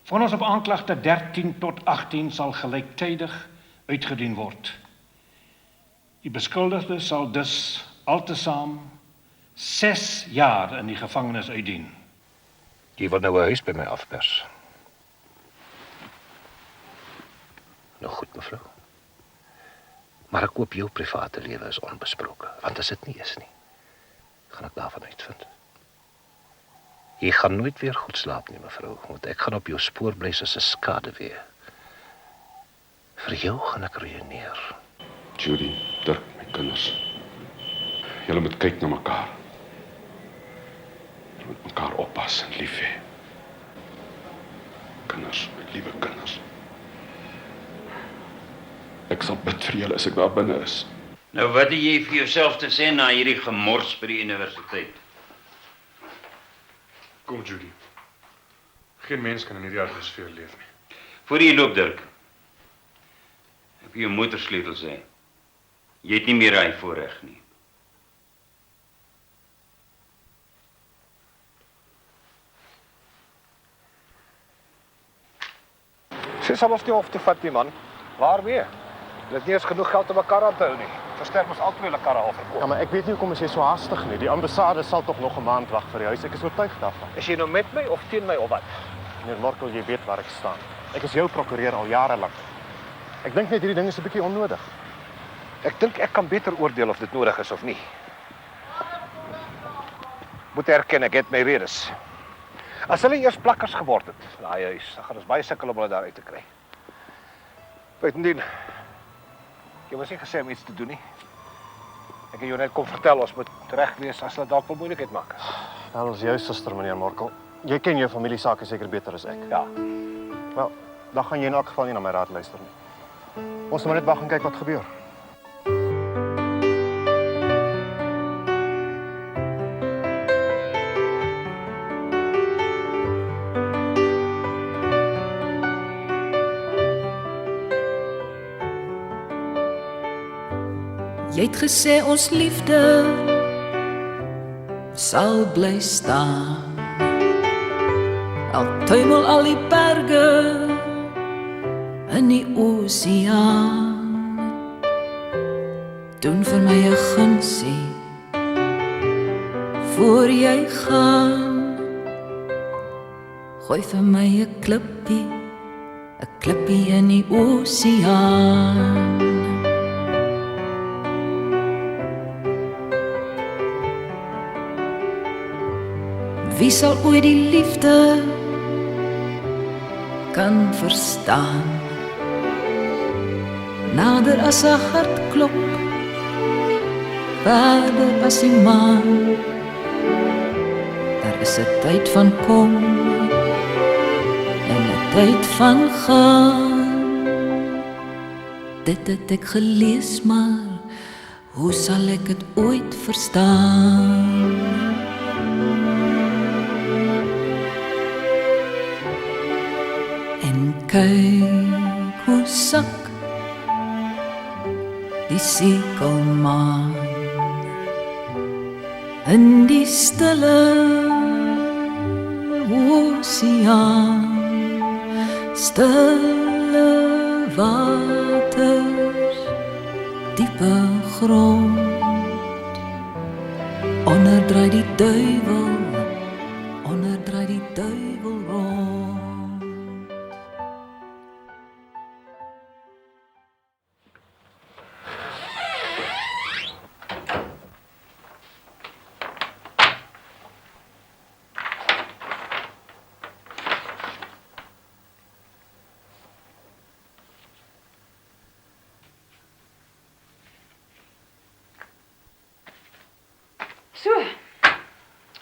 Vonnis op aanklagte 13 tot 18 sal gelyktydig uitgedien word. Die beskuldigde sal dus altesaam 6 jaar in die gevangenis uitdien. Jy wil nou 'n huis by my afpers. Nou goed, mevrou. Maar ek hoop jou private lewe is onbesproke, want as dit nie is nie, gaan ek daarvan uitvind. Jy gaan nooit weer goed slaap nie, mevrou, want ek gaan op jou spoor bly soos 'n skaduwee. Vir jou gaan ek reëneer. Judy, Dirk, my kinders. Julle moet kyk na mekaar. Julle moet mekaar oppas en lief hê. Kinders, my liewe kinders. Ek sal bid vir julle as ek daar binne is. Nou wat het jy vir jouself te sê na hierdie gemors by die universiteit? Kom Judy. Geen mens kan in hierdie atmosfeer leef nie. Voor jy loop, Dirk. Ek wil jou motorsleutel sê. Jy het nie meer hy voorreg nie. Sy sal ons nie hof toe vat nie, man. Waarmee? Hulle het nie eens genoeg geld om mekaar aan te hou nie. Versterk ons albei hulle karre al verkoop. Ja, maar ek weet nie hoekom is jy so haastig nie. Die ambassade sal tog nog 'n maand wag vir die huis. Ek is oortuig daarvan. Is jy nou met my of teen my of wat? Meneer Markel, jy weet waar ek staan. Ek is jou prokureur al jare lank. Ek dink net hierdie ding is 'n bietjie onnodig. Ek dink ek kan beter oordeel of dit nodig is of nie. Moet erken, ek het my redes. As hulle eers plakkers geword het, daai huis, dan gaan ons baie sukkel om hulle daar uit te kry. Buitendien, jy was nie gesê om iets te doen nie. Ek het jou net kom vertel, ons moet reg wees as hulle dalk 'n moeilikheid maak. Wel, ons jou suster, meneer Markel. Jy ken jou familie sake seker beter as ek. Ja. Wel, dan gaan jy in elk geval nie na my raad luister nie. Ons moet net wag en kyk wat gebeur. Jy het gesê ons liefde sal bly staan. Al tuimel al die berge in die oseaan. Doen vir my 'n gunsie voor jy gaan. Gooi vir my 'n klippie in die oseaan. Wie sal ooit die liefde kan verstaan? Nader as 'n hartklop, verder as die maan. Daar is 'n tyd van kom en 'n tyd van gaan. Dit het ek gelees, maar hoe sal ek dit ooit verstaan? Kyk hoe sak die sekelmaan in die stille oseaan. Stille waters, diepe grond, onderdraai die duivel rond. So,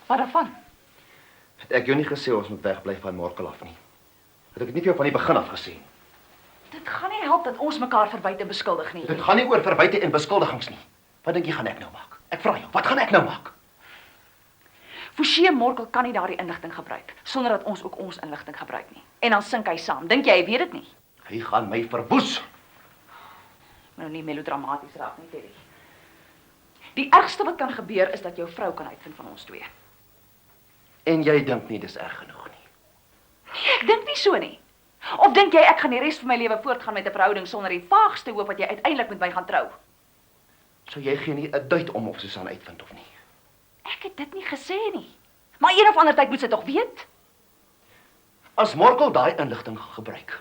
wat daarvan? Het ek jou nie gesê ons moet wegbly van Markel af nie? Het ek dit nie vir jou van die begin af gesê? Dit gaan nie help dat ons mekaar verwyte beskuldig nie. Dit gaan nie oor verwyte en beskuldigings nie. Wat dink jy gaan ek nou maak? Ek vra jou, wat gaan ek nou maak? Forshey Markel kan nie daardie inligting gebruik sonder dat ons ook ons inligting gebruik nie. En dan sink hy saam. Dink jy hy weet dit nie? Hy gaan my verwoes. Nou nie melodramaties raak nie, Teddy. Die ergste wat kan gebeur is dat jou vrou kan uitvind van ons twee. En jy dink nie dis erg genoeg nie. Nee, ek dink nie so nie. Of dink jy ek gaan die res van my lewe voortgaan met 'n verhouding sonder die vaagste hoop dat jy uiteindelik met my gaan trou? So jy gee nie 'n duit om of Susan uitvind of nie. Ek het dit nie gesê nie. Maar een of ander tyd moet sy tog weet. As Morkel daai inligting gebruik,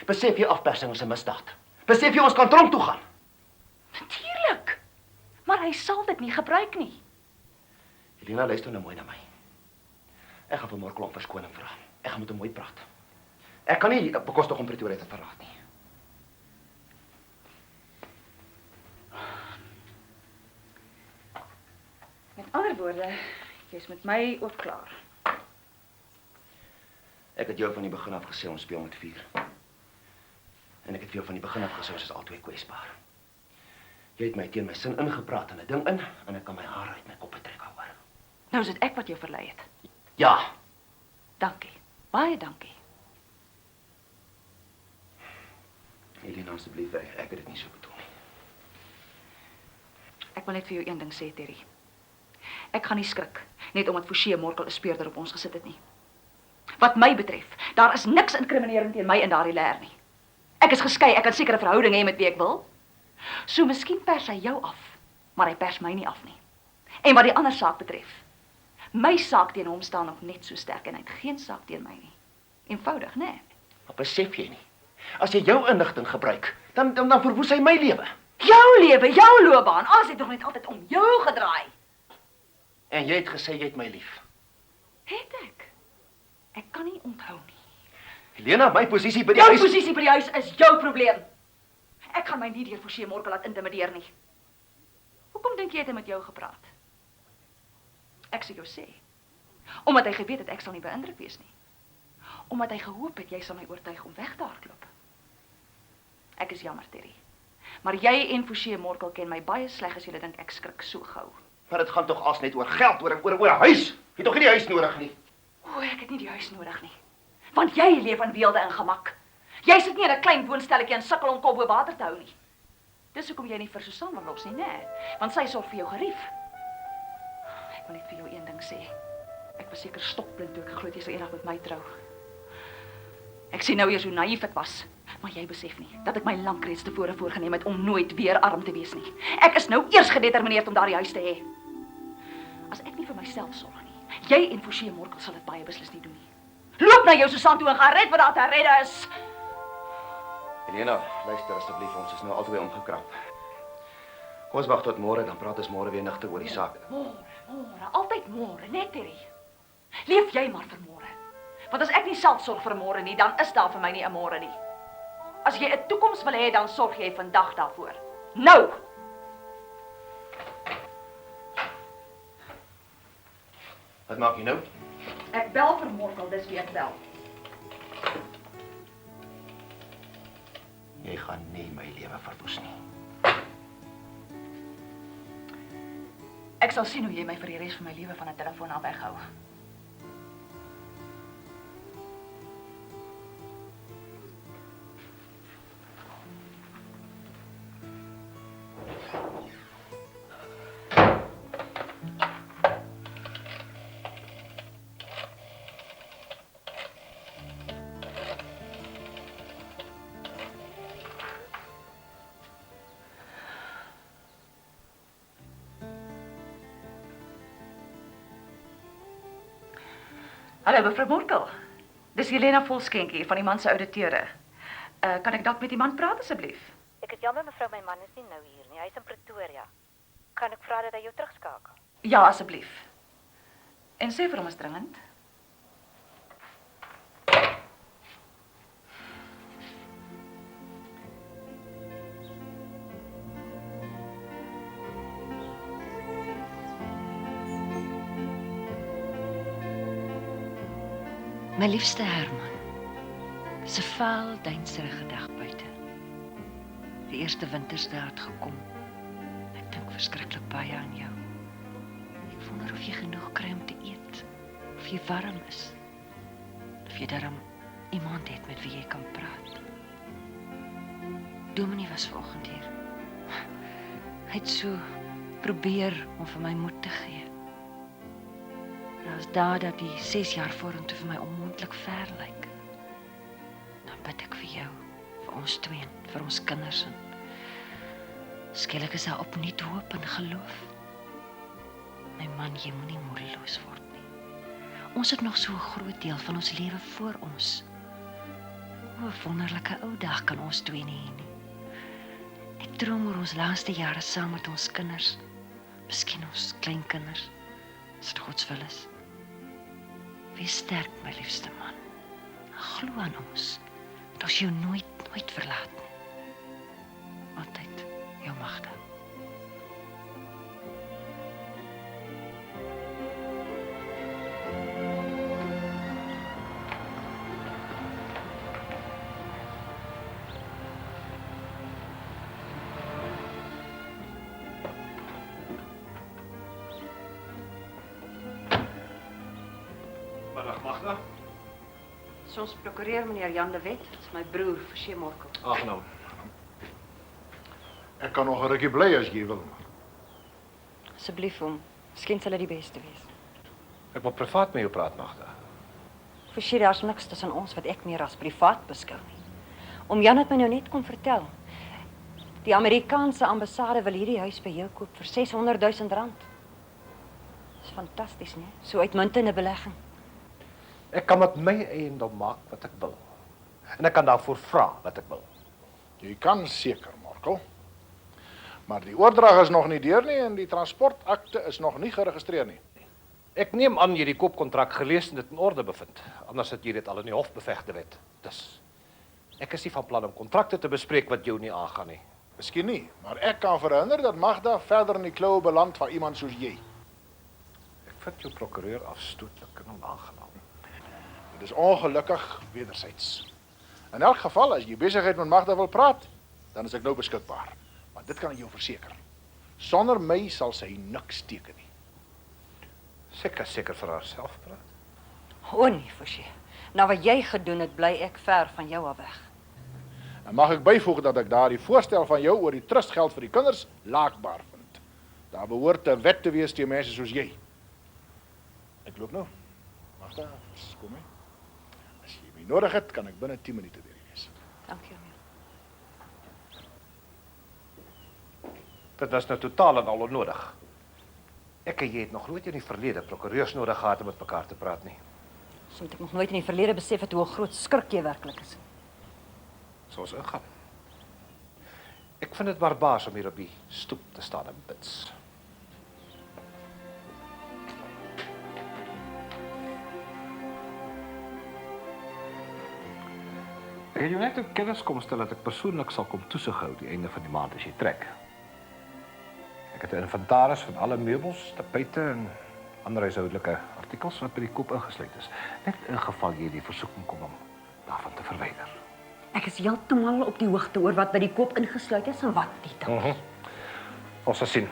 besef jy afpersing is 'n misdaad. Besef jy ons kan tronk toe gaan. Natuurlik. Maar hy sal dit nie gebruik nie. Helena, luister nou mooi na my. Ek gaan vir Morkel om verskoning vra. Ek gaan met hom mooi praat. Ek kan nie bekostig om Pretoria te verlaat nie. Met ander woorde, jy's met my ook klaar. Ek het jou van die begin af gesê ons speel met vuur. En ek het vir jou van die begin af gesê ons is albei kwesbaar. Jy het my teen my sin ingepraat in 'n ding in en ek kan my hare uit my kop trek daaroor. Nou is dit ek wat jou verlei het. Ja, Dankie. Baie dankie. Helena, asseblief, ek het dit nie so bedoel nie. Ek wil net vir jou een ding sê, Terry. Ek gaan nie skrik, net omdat Forsie Morkel 'n speurder op ons gesit het nie. Wat my betref, daar is niks inkriminerend teen my in daardie leer nie. Ek is geskei, ek kan sekere verhouding hê met wie ek wil. So miskien pers hy jou af, maar hy pers my nie af nie. En wat die ander saak betref, my saak teen hom staan nog net so sterk en hy het geen saak teen my nie. Eenvoudig, né? Nee. Maar besef jy nie? As jy jou inligting gebruik, dan verwoes hy my lewe. Jou lewe, jou loopbaan, alles het nog net altyd om jou gedraai. En jy het gesê jy het my lief. Het ek? Ek kan nie onthou nie. Helena, my posisie by die Jou huis... posisie by die huis is jou probleem. Ek gaan my nie deur Forsie Morkel laat intimideer nie. Hoekom dink jy het hy met jou gepraat? Ek sê jou sê. Omdat hy geweet het ek sal nie beïndruk wees nie. Omdat hy gehoop het jy sal my oortuig om weg te hardloop. Ek is jammer, Terry. Maar jy en Forsie Morkel ken my baie sleg as julle dink ek skrik so gou. Maar dit gaan tog als net oor geld, oor 'n huis. Jy het tog nie die huis nodig nie. O, ek het nie die huis nodig nie. Want jy leef in weelde en gemak. Jy sit nie in 'n klein woonstelletjie en sukkel om kop bo water te hou nie. Dis hoekom jy nie vir Susan wil los nie, né? Want sy sorg vir jou gerief. Ek wil net vir jou een ding sê. Ek was seker stokblind toe ek geglo het jy sou eendag met my trou. Ek sien nou eers hoe naïef ek was, maar jy besef nie dat ek my lank reeds tevore voorgenem het om nooit weer arm te wees nie. Ek is nou eers gedetermineerd om daardie huis te hê. As ek nie vir myself sorg nie, jy en Forsie Morkel sal dit baie beslis nie doen nie. Loop na jou Susan toe en gaan red wat daar te red is. Helena, luister asseblief, ons is nou albei omgekrap. Kom ons wag tot môre, dan praat ons môre weer nigter oor die saak. Môre, altyd môre, net Terry. Leef jy maar vir môre. Want as ek nie self sorg vir môre nie, dan is daar vir my nie 'n môre nie. As jy 'n toekoms wil hê, dan sorg jy vandag daarvoor. Nou. Wat maak jy nou? Ek bel vir Morkel, dis wie ek bel. Jy gaan nie my lewe verwoes nie. Ek sal sien hoe jy my vir die res van my lewe van 'n telefoon af weghou. Hallo, mevrou Morkel. Dis Helena Volskenk hier van die man se ouditeure. Kan ek dalk met die man praat asseblief? Ek het jammer mevrou, my man is nie nou hier nie. Hy is in Pretoria. Kan ek vra dat hy jou terugskakel? Ja, asseblief. En sê vir hom is dringend. My liefste Herman, dis 'n vaal duinserige dag buite. Die eerste wintersdae het gekom. Ek dink verskriklik baie aan jou. Ek wonder of jy genoeg kry om te eet, of jy warm is, of jy darm iemand het met wie jy kan praat. Dominee was vanoggend hier. Hy het so probeer om vir my moed te gee. As daar dat die 6 jaar vorentoe vir my onmoontlik ver lyk. bid ek vir jou, vir ons twee, vir ons kinders en skielik is daar opnuut hoop en geloof. My man, jy moenie moedeloos word nie. Ons het nog so 'n groot deel van ons lewe voor ons. O, 'n wonderlike ou dag kan ons twee nie hê nie. Ek droom oor ons laaste jare saam met ons kinders, miskien ons kleinkinders, as dit God se wil is. Wees sterk, my liefste man. Glo aan ons, dat ons jou nooit verlaat nie. Altyd, jou Magda. Middag, Magda. Ons prokureur meneer Jan de Wet, dit is my broer, Forsie Morkel. Aangenaam. Ek kan nog 'n rukkie bly as jy wil. Asseblief hom, miskien sal dit die beste wees. Ek wil privaat met jou praat, Magda. Forsie, daar's niks tussen ons wat ek meer as privaat beskou nie. Oom Jan het my nou net kom vertel. Die Amerikaanse ambassade wil hierdie huis by jou koop vir R600 000. Dis fantasties, nee? So uitmuntende belegging. Ek kan met my eiendom maak wat ek wil. En ek kan daarvoor vra wat ek wil. Jy kan seker, Morkel. Maar die oordrag is nog nie deur nie en die transportakte is nog nie geregistreer nie. Ek neem aan jy die koopkontrak gelees en dit in orde bevind. Anders het jy dit al in die hof beveg, Wet. Dus ek is nie van plan om kontrakte te bespreek wat jou nie aangaan nie. Miskien nie, maar ek kan verhinder dat Magda verder in die kloue beland van iemand soos jy. Ek vind jou prokureur afstootlik en onaangenaam. Dit is ongelukkig wederzijds. In elk geval, as jy besigheid met Magda wil praat, dan is ek nou beskikbaar. Maar dit kan ek jou verseker. Sonder my sal sy niks teken nie. Seker vir haarself praat. O nee, Forsie. Nou wat jy gedoen het, bly ek ver van jou af weg. En mag ek byvoeg dat ek daardie voorstel van jou oor die trustgeld vir die kinders laakbaar vind. Daar behoort 'n wet te wees teen mense soos jy. Ek loop nou. Magda, kom mee. As jy my nodig het, kan ek binne 10 minute weer wees. Dankie. Dit was nou totaal en al onnodig. Ek en jy het nog nooit in die verlede prokureurs nodig gehad om met mekaar te praat nie. So het ek nog nooit in die verlede besef het hoe 'n groot skurk jy werklik is. Soos ingaan. Ek vind dit barbaars om hier op die stoep te staan en bits. Ek het jou net op kennis kom stel dat ek persoonlik sal kom toesig hou die einde van die maand as jy trek. Ek het 'n inventaris van alle meubels, tapete en ander huishoudelike artikels wat by die koop ingesluit is. Net in geval jy die versoeking kom om daarvan te verwyder. Ek is heeltemal op die hoogte oor wat by die koop ingesluit is en wat nie. Ons sal sien.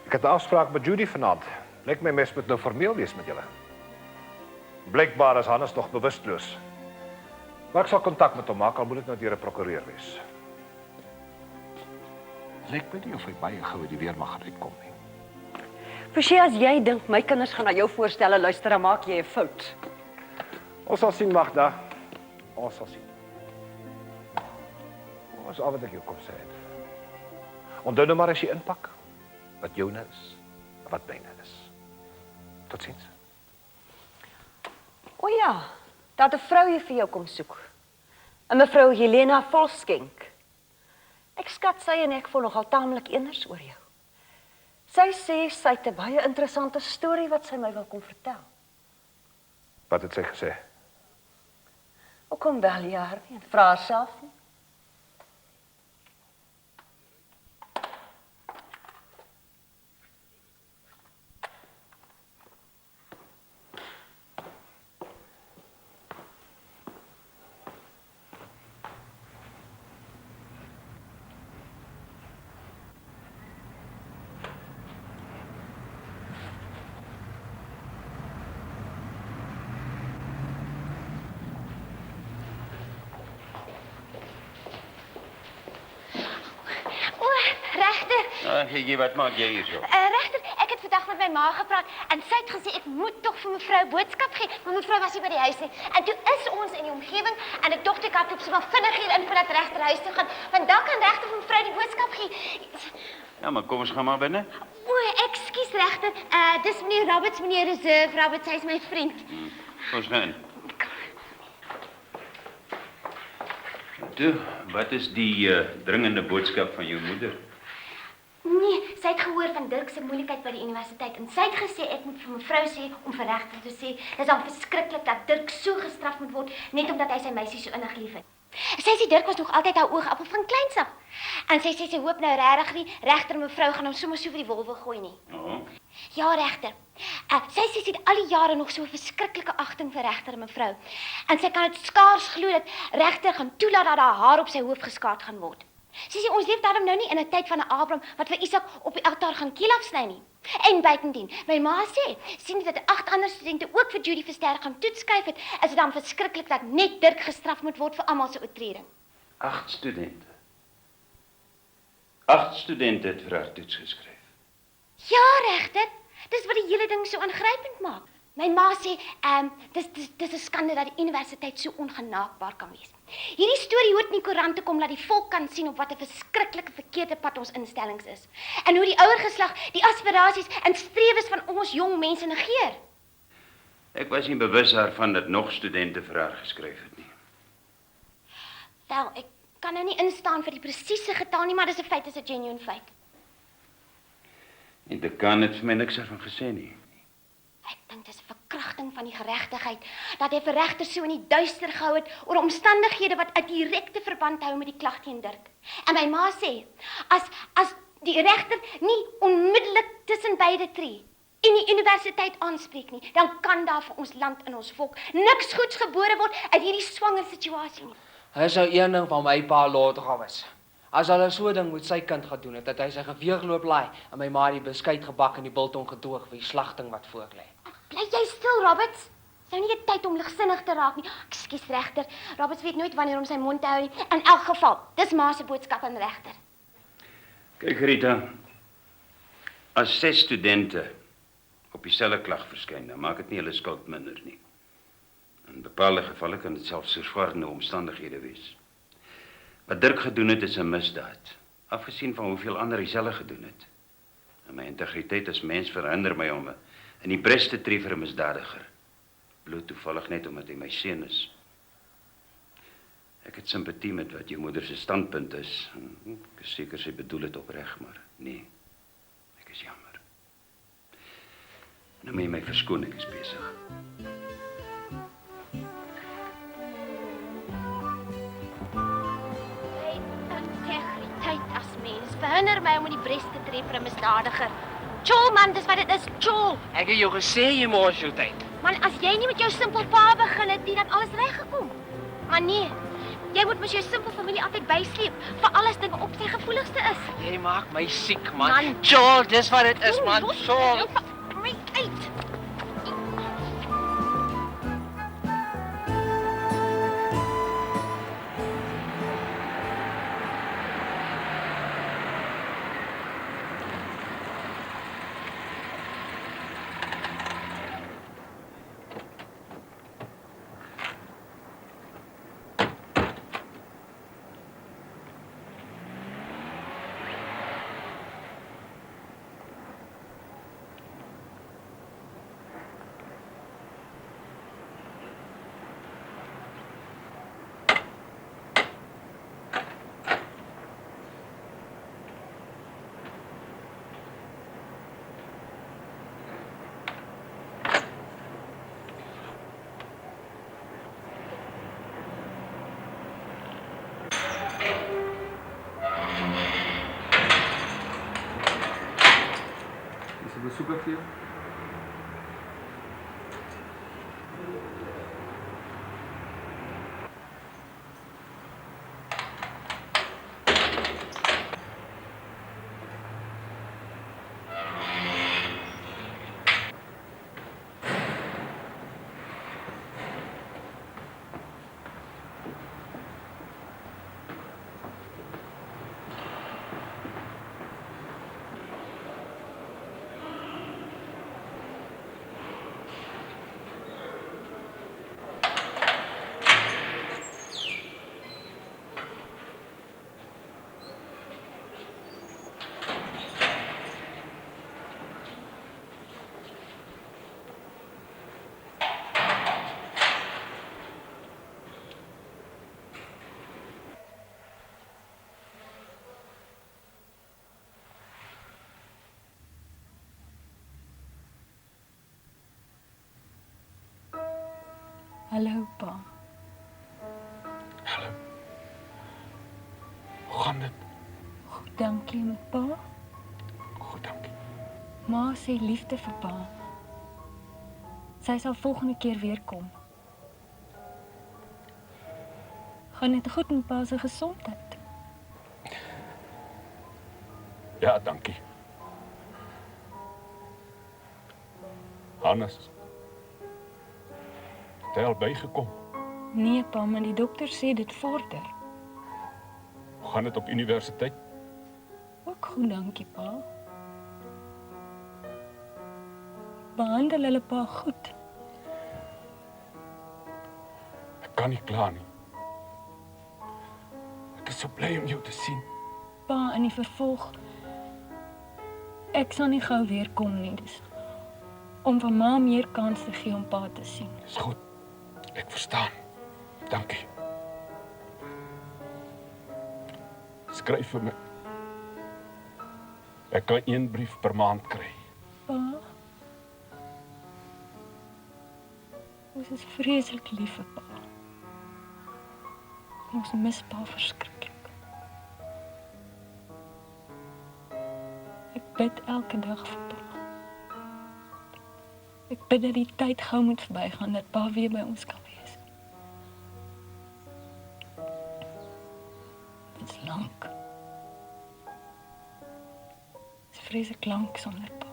Ek het 'n afspraak met Judy vanaand. Lyk my mes moet nou formeel wees met julle. Blykbaar is Hannes nog bewusteloos. Maar ek sal kontak met hom maak, al moet dit nou deur 'n prokureur wees. Lyk my nie of hy baie gou uit die weermag gaan uitkom nie. Forsie, as jy dink my kinders gaan na jou voorstelle luister, dan maak jy 'n fout. Ons sal sien, Magda. Ons sal sien. Ons is al wat ek jou kom sê het. Onthou nou maar as jy inpak, wat joune is, en wat myne is. Totsiens. O ja, dat 'n vrou vir jou kom soek. 'n Mevrou Helena Volskenk. Ek skat sy en ek voel nogal taamlik eenders oor jou. Sy sê sy het 'n baie interessante storie wat sy my wil kom vertel. Wat het sy gesê? Kom bel jy haar nie en vra haar self nie. Gigi, wat maak jy hier so? Regter, ek het vandag met my my ma gepraat en sy het gesê ek moet tog vir mevrou 'n boodskap gee, maar mevrou was nie by die huis nie. En toe is ons in die omgewing en ek dink ek het op so maar vinnig hier in voordat regter huis toe gaan, want dan kan regter vir mevrou die boodskap gee. Ja, maar kom ons gaan maar binne. O, ekskuus regter. Dis meneer Roberts, meneer Reserve. Roberts, hy is my vriend. Kom ons gaan in. Toe, wat is die dringende boodskap van jou moeder? Nee, sy het gehoor van Dirk se moeilikheid by die universiteit en sy het gesê ek moet vir mevrou sê om vir regter te sê dis dan verskriklik dat Dirk so gestraf moet word net omdat hy sy meisie so innig liefhet. Sy sê Dirk was nog altyd haar oogappel van kleins af. En sy sê sy hoop nou regtig nie regter mevrou gaan hom sommer so vir die wolwe gooi nie. Oh. Ja, regter. Sy sê sy het al die jare nog so 'n verskriklike agting vir regter en mevrou. En sy kan dit skaars glo dat regter gaan toelaat dat haar haar op sy hoof geskaat gaan word. Sy sê ons leef daarom nou nie in 'n tyd van 'n Abraham wat vir Isak op die altaar gaan kiel afsny nie. En buitendien, my ma sê, sien dat 8 ander studente ook vir Judy Verster gaan toetskryf het, is dit dan verskriklik dat net Dirk gestraf moet word vir almal se oortreding. 8 studente. 8 studente het vir haar toets geskryf. Ja, regter. Dis wat die hele ding so aangrypend maak. My ma sê, dis 'n skande dat die universiteit so ongenaakbaar kan wees. Hierdie storie hoort in die koerant te kom dat die volk kan sien op wat 'n verskriklike verkeerde pad ons instellings is. En hoe die ouer geslag die aspirasies en strewes van ons jong mense negeer. Ek was nie bewus daarvan dat nog studente vir haar geskryf het nie. Wel, ek kan nou nie instaan vir die presiese getal nie, maar dis 'n feit, dis 'n genuine feit. En die kan het vir my niks daarvan gesê nie. Ek dink dis 'n verkrachting van die geregtigheid dat hy vir regter so in die duister gehou het oor omstandighede wat 'n direkte verband hou met die klag teen Dirk. En my ma sê, as die regter nie onmiddellik tussen beide tree en die universiteit aanspreek nie, dan kan daar vir ons land en ons volk niks goeds gebore word uit hierdie swanger situasie nie. Hy sou een ding van my pa laat gaan was. As hulle so 'n ding met sy kind gedoen het, dat hy sy geweer loop laai en my ma die beskuit gebak en die biltong gedoog vir die slagting wat voorlê. Bly jy stil, Roberts? Dis nou nie 'n tyd om ligsinnig te raak nie. Ekskuus regter. Roberts weet nooit wanneer om sy mond te hou nie. In elk geval, dis ma se boodskap aan regter. Kyk Rita, as 6 studente op dieselfde klag verskyn, dan maak dit nie hulle skuld minder nie. In bepaalde gevalle kan dit selfs verswaarende omstandighede wees. Wat Dirk gedoen het is 'n misdaad, afgesien van hoeveel ander dieselfde gedoen het. En my integriteit as mens verhinder my om in die bres te tree vir 'n misdadiger. Bloot toevallig net omdat hy my seun is. Ek het simpatie met wat jou moeder se standpunt is. Ek is seker sy bedoel dit opreg, maar nee. Ek is jammer. Nou moet jy my verskoon, ek is besig. Integriteit as mens verhinder my om in die bres te tree vir 'n misdadiger. Chol man, dis wat dit is, chol. Ek het jou gesê jy mors jou tyd. Man, as jy nie met jou simpel pa begin het, dan alles reg gekom. Maar nee, jy moet met jou simpel familie altyd bysleep, veral as dinge op sy gevoeligste is. Jy maak my siek, man. Man. Joel, dis wat dit is, man. Los Joel. jou van my uit. Is 'n besoeker vir jou? Hallo, pa. Hallo. Hoe gaan dit? Goed, dankie, met pa. Goed, dankie. Ma sê liefde vir pa. Sy sal volgende keer weer kom. Gaan dit goed met pa se gesondheid? Ja, dankie. Hannes. Het hy al bygekom? Nee, pa, maar die dokter sê dit vorder. Hoe gaan dit op universiteit? Ook goed, dankie, pa. Behandel hulle pa goed. Ek kan nie kla nie. Ek is so bly om jou te sien. Pa, in die vervolg, ek sal nie gou weer kom nie, dis om vir ma meer kans te gee om pa te sien. Dis goed. Ek verstaan. Dankie. Skryf vir my. Ek kan 1 brief per maand kry. Pa, ons is vreeslik lief vir pa. Ons mis pa verskriklik. Ek bid elke dag vir pa. Ek bid dat die tyd gou moet verbygaan, dat pa weer by ons kan wees. Dit is lank. Dit is vreeslik lank sonder pa.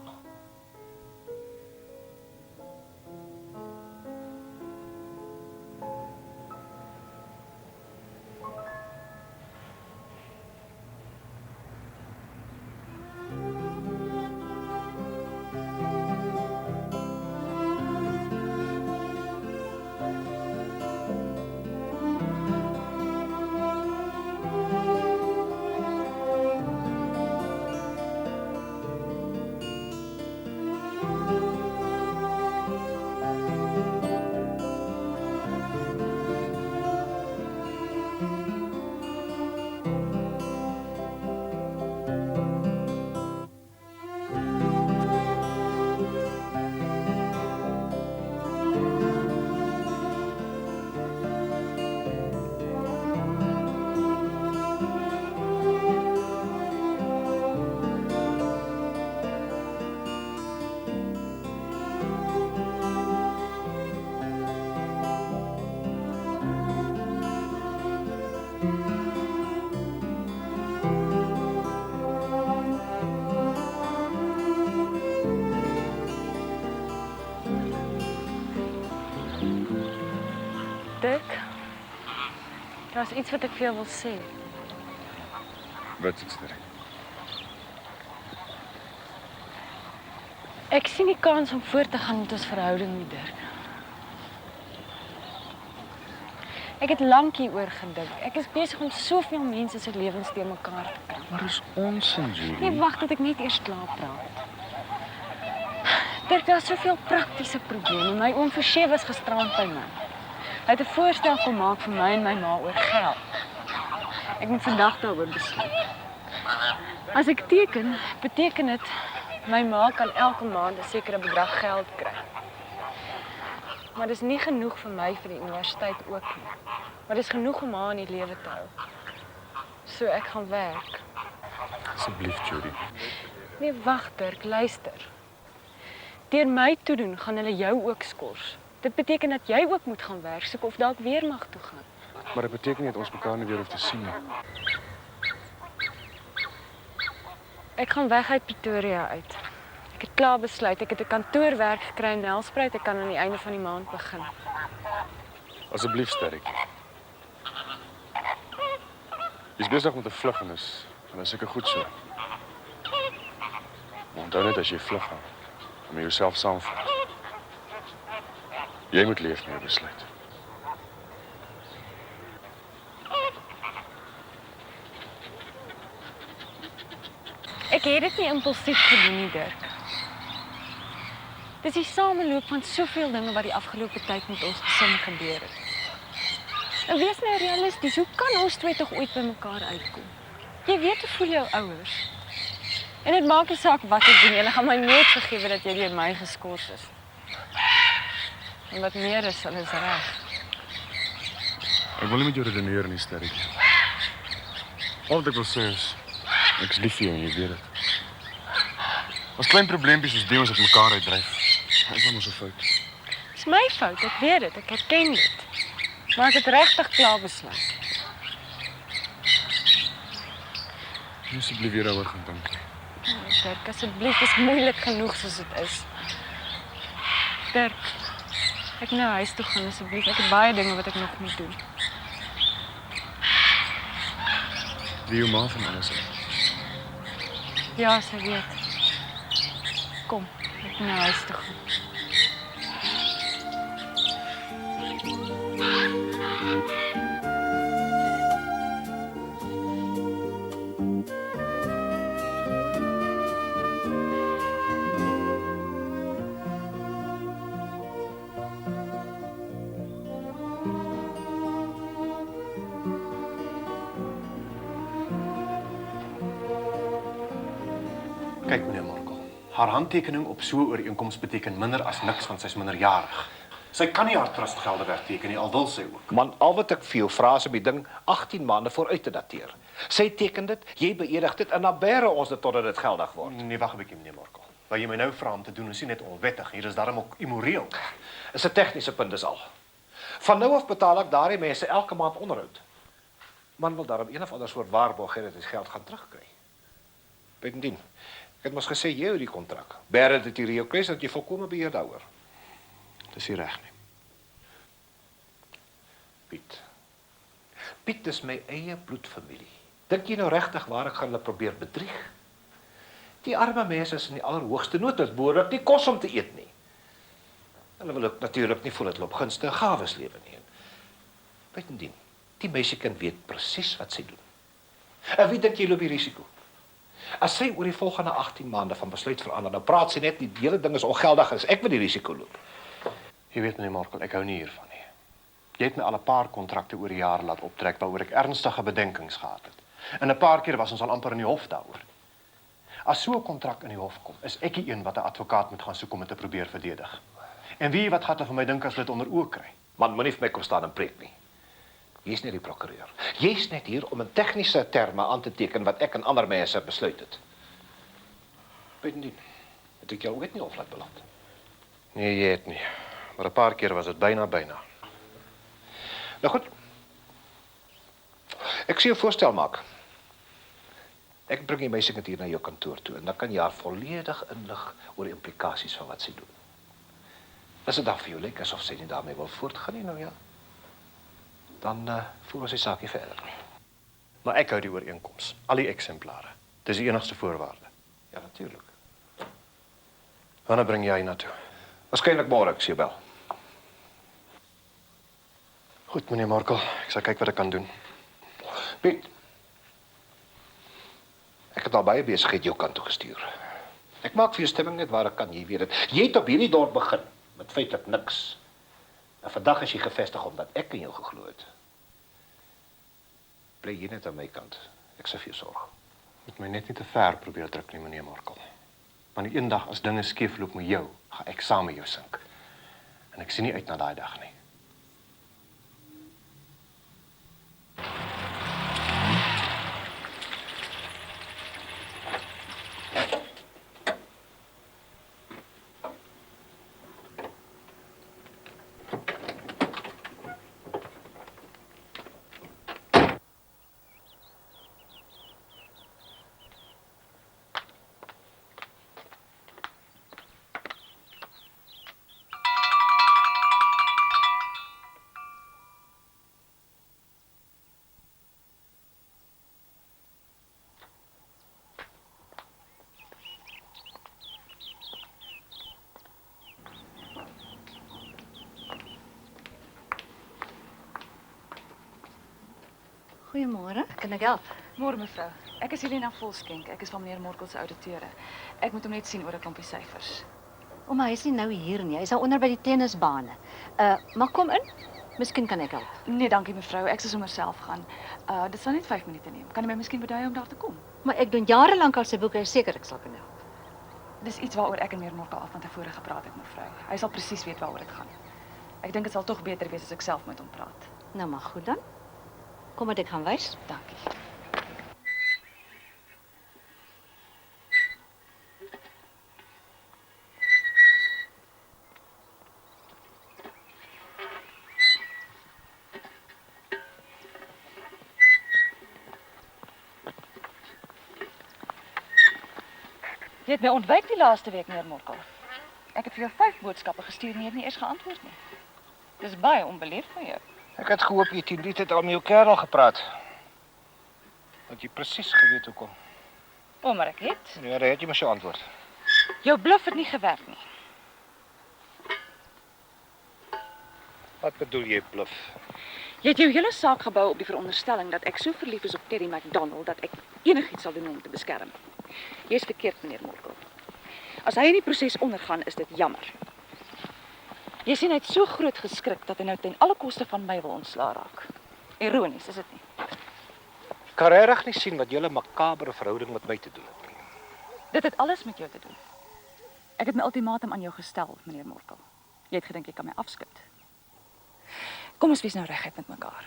Dirk, daar's iets wat ek vir jou wil sê. Wat is dit? Ek sien nie kans om voort te gaan met ons verhouding nie, Dirk. Ek het lank hieroor gedink. Ek is besig om soveel mense se lewens te mekaar te kry. Maar is onsin, Julie. Nee, wag dat ek net eers klaar praat. Dirk, daar's soveel praktiese probleme. My oom Forsie was gisterand by my. Hy het 'n voorstel kom maak vir my en my ma oor geld. Ek moet vandag daaroor besluit. As ek teken, beteken dit my ma kan elke maand 'n sekere bedrag geld kry. Maar dis nie genoeg vir my vir die universiteit ook nie. Maar dis genoeg om haar in die lewe te hou. So ek gaan werk. Asseblief, Judy. Nee, wag Dirk, luister. Deur my toedoen gaan hulle jou ook skors. Dit beteken dat jy ook moet gaan werk, soek of dalk weer mag toe gaan. Maar dit beteken nie dat ons mekaar nie weer hoef te sien nie. Ek gaan weg uit Pretoria uit. Ek het klaar besluit, ek het 'n kantoorwerk gekry in Nelspruit, ek kan aan die einde van die maand begin. Asseblief, Sterk. Jy's besig met 'n vlug en is seker goed so. Maar onthou net as jy vlug gaan, om jouself saamvat. Jy moet leef met jou besluit. Ek het dit nie impulsief gedoen nie, Dirk. Dis die sameloop van soveel dinge wat die afgelope tyd met ons gesin gebeur het. En wees nou realisties, hoe kan ons twee tog ooit by mekaar uitkom? Jy weet hoe voel jou ouers. En dit maak nie saak wat ek doen, hulle gaan my nooit vergewe dat jy deur my geskort is. En wat meer is, hulle is reg. Ek wil nie met jou redeneer nie, sterretjie. Al wat ek wil sê is, ek is lief vir jou en jy weet dit. As klein probleempies soos die ons uit mekaar uitdryf, is dan ons 'n fout. Dis my fout, ek weet dit, ek herken dit. Maar ek het regtig klaar besluit. Jy asseblief weer daaroor gaan dink. Dirk, asseblief, dit is moeilik genoeg soos dit is. Dirk, ek moet nou huis toe gaan asseblief. Ek het baie dinge wat ek nog moet doen. Wie jou ma van alles is. Ja, sy weet. Kom, ek moet nou huis toe gaan. Kyk meneer Markel, haar handtekening op so 'n ooreenkoms beteken minder as niks want sy's minderjarig. Sy kan nie haar trustgelde wegteken nie, al wil sy ook. Man, al wat ek vir jou vra is om die ding 18 maande vooruit te dateer. Sy teken dit, jy beëdig dit en dan bære ons dit totdat dit geldig word. Nee, wag 'n bietjie meneer Markel. Wat jy my nou vra om te doen is nie net onwettig, hier is daarom ook immoreel. Is 'n tegniese punt dis al. Van nou af betaal ek daardie mense elke maand onderhoud. Man wil daarom een of ander soort waarborg hê dat hy geld gaan terugkry. Bovendien, ek het mos gesê jy hou die kontrak. Bære dit hier jou kres dat jy volkome beheer daaroor. Dis nie reg nie. Piet is my eie bloedfamilie. Dink jy nou regtig waar ek gaan hulle probeer bedrieg? Die arme mense is in die allerhoogste nood, dit behoorlik nie kos om te eet nie. Hulle wil ook natuurlik nie voel dat hulle op gunstige gawes lewe nie. Bovendien, die meisiekind weet presies wat sy doen. En wie dink jy loop die risiko? As sy oor die volgende 18 maande van besluit verander, dan praat sy net die hele ding is ongeldig as ek met die risiko loop. Jy weet meneer Markel, ek hou nie hiervan nie. Jy het my al 'n paar kontrakte oor die jare laat optrek waaroor ek ernstige bedenkings gehad het. En 'n paar keer was ons al amper in die hof daaroor. As so 'n kontrak in die hof kom, is ek die een wat 'n advokaat moet gaan soek om dit te probeer verdedig. En wie wat gaan hulle van my dink as dit onder oë kry? Man, moenie vir my kom staan en preek nie. Jy's net die prokureur. Jy's net hier om in tegniese terme aan te teken wat ek en ander mense besluit het. Bovendien, het ek jou ooit nie hof laat beland? Nee, jy het nie. Maar 'n paar keer was dit byna. Nou goed. Ek sien 'n voorstel maak. Ek bring die meisiekind hier na jou kantoor toe en dan kan jy haar volledig inlig oor die implikasies van wat sy doen. As dit dan vir jou lyk asof sy nie daarmee wil voortgaan nie, nou ja. Dan voer ons die saakie verder. Maar ek hou die ooreenkoms, al die eksemplare. Dis die enigste voorwaarde. Ja, natuurlik. Wanneer bring jy na toe? Waarskynlik môre, ek sê bel. Goed, meneer Markel, ek sal kyk wat ek kan doen. Piet, ek het al baie besigheid jou kant toe gestuur. Ek maak vir jou stemming net waar ek kan, jy weet dit. Jy het op hierdie dorp begin, met feitlik niks. En vandag is jy gevestig omdat ek in jou geglo het. Bly jy net aan my kant, ek sal vir jou sorg. Moet my net nie te ver probeer druk nie, meneer Markel. Want eendag as dinge skeefloop met jou, gaan ek saam met jou sink. En ek sien nie uit na daai dag nie. Goeiemôre, kan ek help? Môre mevrou. Ek is Helena Volskenk. Ek is van meneer Morkel se ouditeure. Ek moet hom net sien oor 'n klompie syfers. Maar hy is nie nou hier nie. Hy is daar onder by die tennisbane. Maar kom in. Miskien kan ek help. Nee, dankie mevrou. Ek sal sommer self gaan. Dit sal net 5 minute neem. Kan jy my miskien beduie om daar te kom? Maar ek doen jarelank al sy boeke, seker ek sal kan help. Dis iets waaroor ek en meneer Morkel al van tevore gepraat het, mevrou. Hy sal presies weet waaroor dit gaan. Ek dink dit sal tog beter wees as ek self met hom praat. Nou maar goed dan. Kom maar, ek gaan wys. Dankie. Jy het my ontwyk die laaste week, meneer Morkel. Ek het vir jou 5 boodskappe gestuur en jy het nie eens geantwoord nie. Dis baie onbeleefd van jou. Ek het gehoop jy teen die tyd al met jou kerel gepraat. Dat jy presies geweet hoekom. O, maar ek het. Ja, daar het jy my so antwoord. Jou bluf het nie gewerk nie. Wat bedoel jy, bluf? Jy het jou hele saak gebou op die veronderstelling dat ek so verlief is op Terry McDonald dat ek enigiets sal doen om te beskerm. Jy is verkeerd, meneer Morkel. As hy in die proses ondergaan, is dit jammer. Jy sien, hy het so groot geskrik dat hy nou ten alle koste van my wil ontslaa raak. Ironies, is dit nie? Ek kan regtig nie sien wat julle makabere verhouding met my te doen het nie. Dit het alles met jou te doen. Ek het my ultimatum aan jou gestel, meneer Morkel. Jy het gedink jy kan my afskud. Kom ons wees nou reguit met mekaar.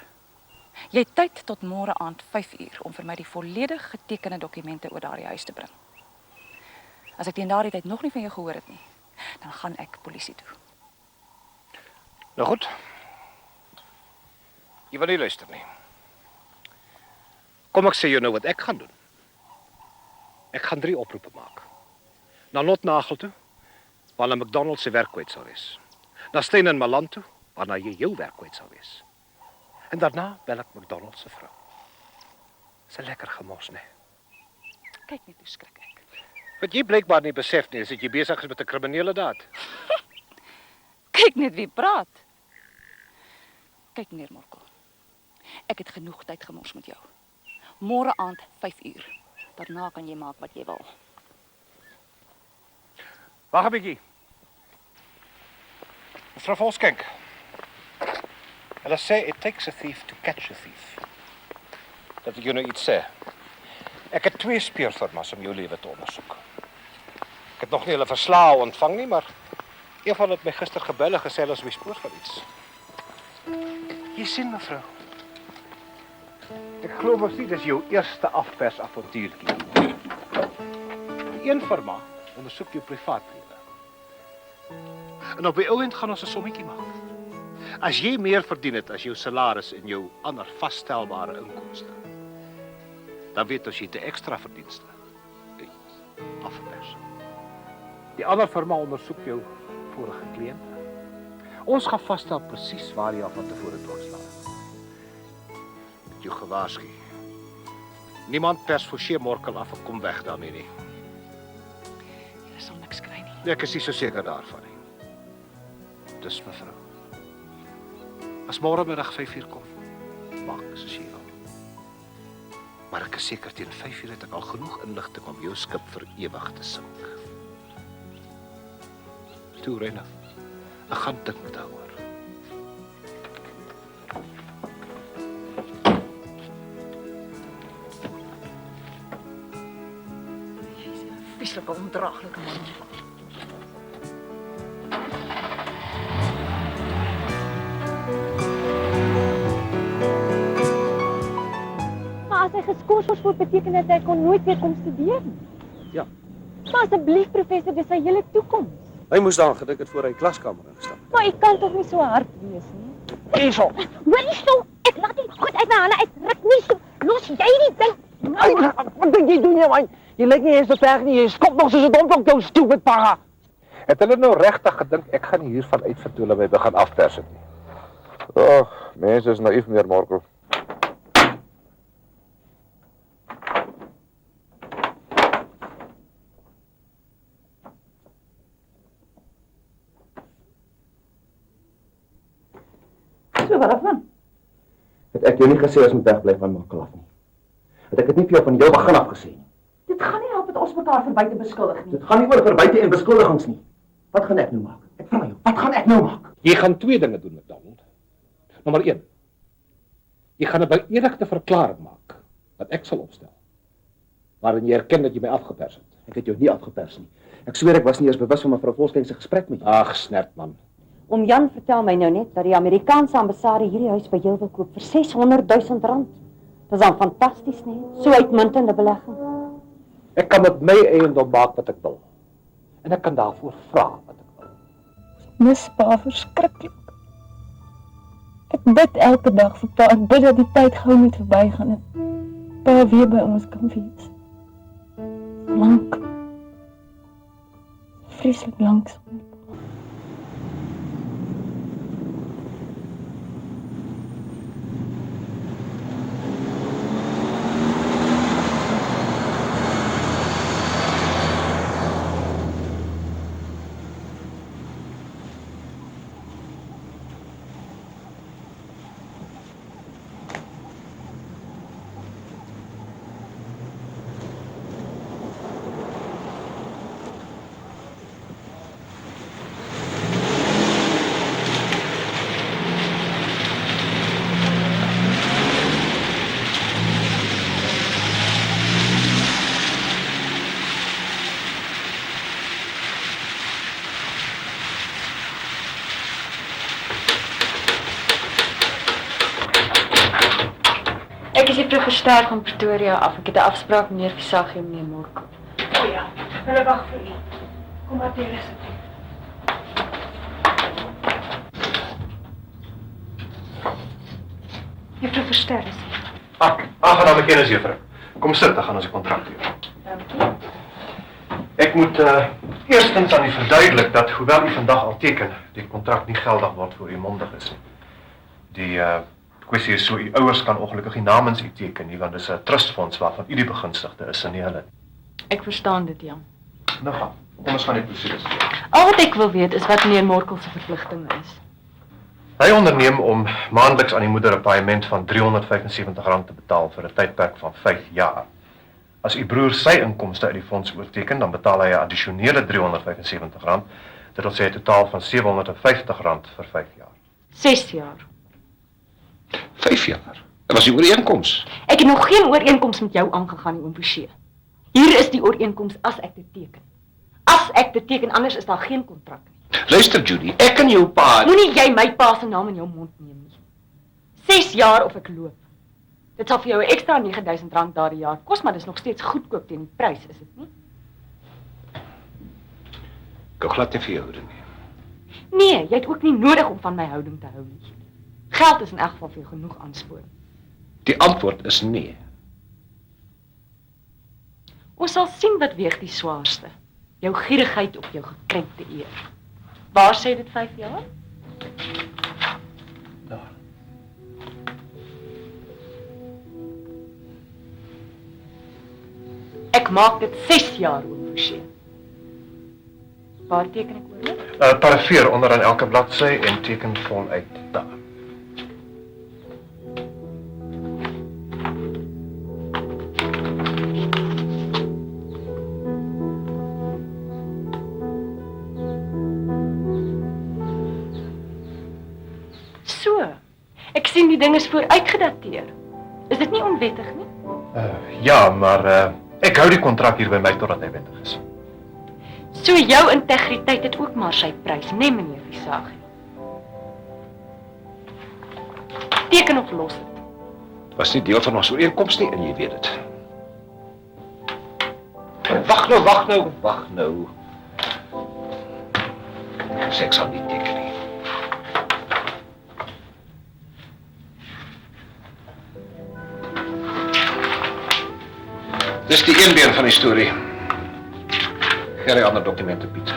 Jy het tyd tot môre aand 5:00 om vir my die volledig getekende dokumente oor daardie huis te bring. As ek teen daardie tyd nog nie van jou gehoor het nie, dan gaan ek polisie toe. Nou goed. Jy wil nie luister nie. Kom ek sê jou nou wat ek gaan doen. Ek gaan 3 oproepe maak. Na Notnagel toe, waarna McDonald se werk kwyt sal wees. Na Steyn en Maland toe, waarna jy jou werk kwyt sal wees. En daarna bel ek McDonald se vrou. Dis 'n lekker gemors, né? Kyk net hoe skrik ek. Wat jy blykbaar nie besef nie, is dat jy besig is met 'n kriminele daad. Kyk net wie praat. Kyk, meneer Morkel. Ek het genoeg tyd gemors met jou. Môre aand 5:00. Daarna kan jy maak wat jy wil. Wag 'n bietjie. Mevrou Volskenk. Hulle sê it takes a thief to catch a thief. Dat ek jou nou iets sê. Ek het 2 speurfirmas om jou lewe te ondersoek. Ek het nog nie hulle verslae ontvang nie, maar een van het my gister gebel en gesê hulle is op die spoor van iets. Jy sien, mevrou. Ek glo mos nie dis jou eerste afpersavontuurtjie. Die een firma ondersoek jou privaatlewe. En op die ou end gaan ons 'n sommetjie maak. As jy meer verdien het as jou salaris en jou ander vasstelbare inkomste, dan weet ons jy het 'n ekstra verdienste. Afpers. Die ander firma ondersoek jou vorige kliënt. Ons gaan vasstel presies waar jy al van tevore doorslaan het. Met jou gewaarsku. Niemand pers Forshey Morkel af en kom weg daarmee nie. Jy sal niks kry nie. Ek is nie so seker daarvan nie. Dis mevrou. As môre middag 5:00 kom, maak soos jy wil. Maar ek is seker teen 5:00 het ek al genoeg inligting om jou skip vir ewig te sink. Toe, Rena. Ek gaan dink daaroor. Jy's 'n vieslike ondraaglike man. Maar as hy geskort word, beteken dit hy kon nooit weer kom studeer nie. Ja. Maar asseblief professor, dis sy hele toekoms. Hy moes daar gedink het voor hy klaskamer ingestap. Maar ek kan tog nie so hard wees nie. Hierso. Hoor nie so, ek laat dit goed uit my hande uit. Ruk nie so. Los jy die ding. Wat dink jy doen jy man? Jy lyk nie eens te reg nie. Jy skop nog soos 'n dompel jou stupid para. Het hulle nou regtig gedink ek gaan hiervan uitvind toe hulle my begin afpers het nie? Mense is naïef, meneer Morkel. So wat daarvan? Het ek jou nie gesê as moet wegbly van Morkel af nie. Het ek dit nie vir jou van jou begin af gesê nie. Dit gaan nie help met ons mekaar verby te beskuldig nie. Dit gaan nie oor verwyte en beskuldigings nie. Wat gaan ek nou maak? Ek vra jou, wat gaan ek nou maak? Jy gaan 2 dinge doen met Donald. Nommer 1. Jy gaan 'n beëdigde verklaring maak wat ek sal opstel. Waarin jy erken dat jy my afgepers het. Ek het jou nie afgepers nie. Ek sweer ek was nie eens bewus van mevrou Volskenk se gesprek met jou. Ag, snert man. Oom Jan vertel my nou net dat die Amerikaanse ambassade hierdie huis by jou wil koop vir R600 000. Dis dan fantasties, nee? So uitmuntende belegging. Ek kan met my eiendom maak wat ek wil. En ek kan daarvoor vra wat ek wil. Mis pa verskriklik. Ek bid elke dag vir pa, ek bid dat die tyd gou moet verbygaan en pa weer by ons kan wees. Lank. Vreeslik lank. Ek is hier terug versterk van Pretoria af. Ek het 'n afspraak met meneer Visagie en meneer Morkel. O ja, hulle wag vir u. Kom maar hier asseblief. Juffrou Verster is hier. Aangename kennis, juffrou. Kom sit, dan gaan ons die kontrak doen. Dankie. Ek moet eerstens aan u verduidelik dat hoewel u vandag al teken, die kontrak nie geldig word voor u mondig is nie. Die kwessie is so, u ouers kan ongelukkig nie namens u teken nie, want dis 'n trustfonds waarvan u die begunstigde is en nie hulle. Ek verstaan dit, Jan. Nou gaan, kom ons gaan die proses. Al wat ek wil weet is wat meneer Morkel se verpligtinge is. Hy onderneem om maandeliks aan die moeder 'n paaiement van R375 te betaal vir 'n tydperk van 5 jaar. As u broer sy inkomste uit die fonds oorteken, dan betaal hy 'n addisionele R375. Dit wil sê 'n totaal van R750 vir 5 jaar. 6 jaar. 5 jaar. Dat was die ooreenkoms. Ek het nog geen ooreenkoms met jou aangegaan nie, oom Forshey. Hier is die ooreenkoms as ek dit teken. As ek dit teken, anders is daar geen kontrak nie. Luister Judy, ek en jou pa... Moenie jy my pa se naam in jou mond neem nie. 6 jaar of ek loop. Dit sal vir jou 'n ekstra R9000 daardie jaar kos, maar dis nog steeds goedkoop teen die prys, is dit nie? Ek hou glad nie vir jou houding nie. Nee, jy het ook nie nodig om van my houding te hou nie. Geld is in elk geval vir jou genoeg aansporing. Die antwoord is nee. Ons sal sien wat weeg die swaarste. Jou gierigheid op jou gekrenkte eer. Waar sê dit 5 jaar? Daar. Ek maak dit 6 jaar, oom Forshey. Waar teken ek oor? Parafeer onderaan elke bladsy en teken voluit daar. So, ek sien die ding is vooruitgedateer. Is dit nie onwettig nie? Ja, maar ek hou die kontrak hier by my totdat hy wettig is. So jou integriteit het ook maar sy prys, nee meneer Visagie. Teken of los dit. Was nie deel van ons ooreenkoms nie en jy weet dit. Wag nou. Ek sal nie teken nie. Dis die een been van die storie. Geen ander dokumente, Piet.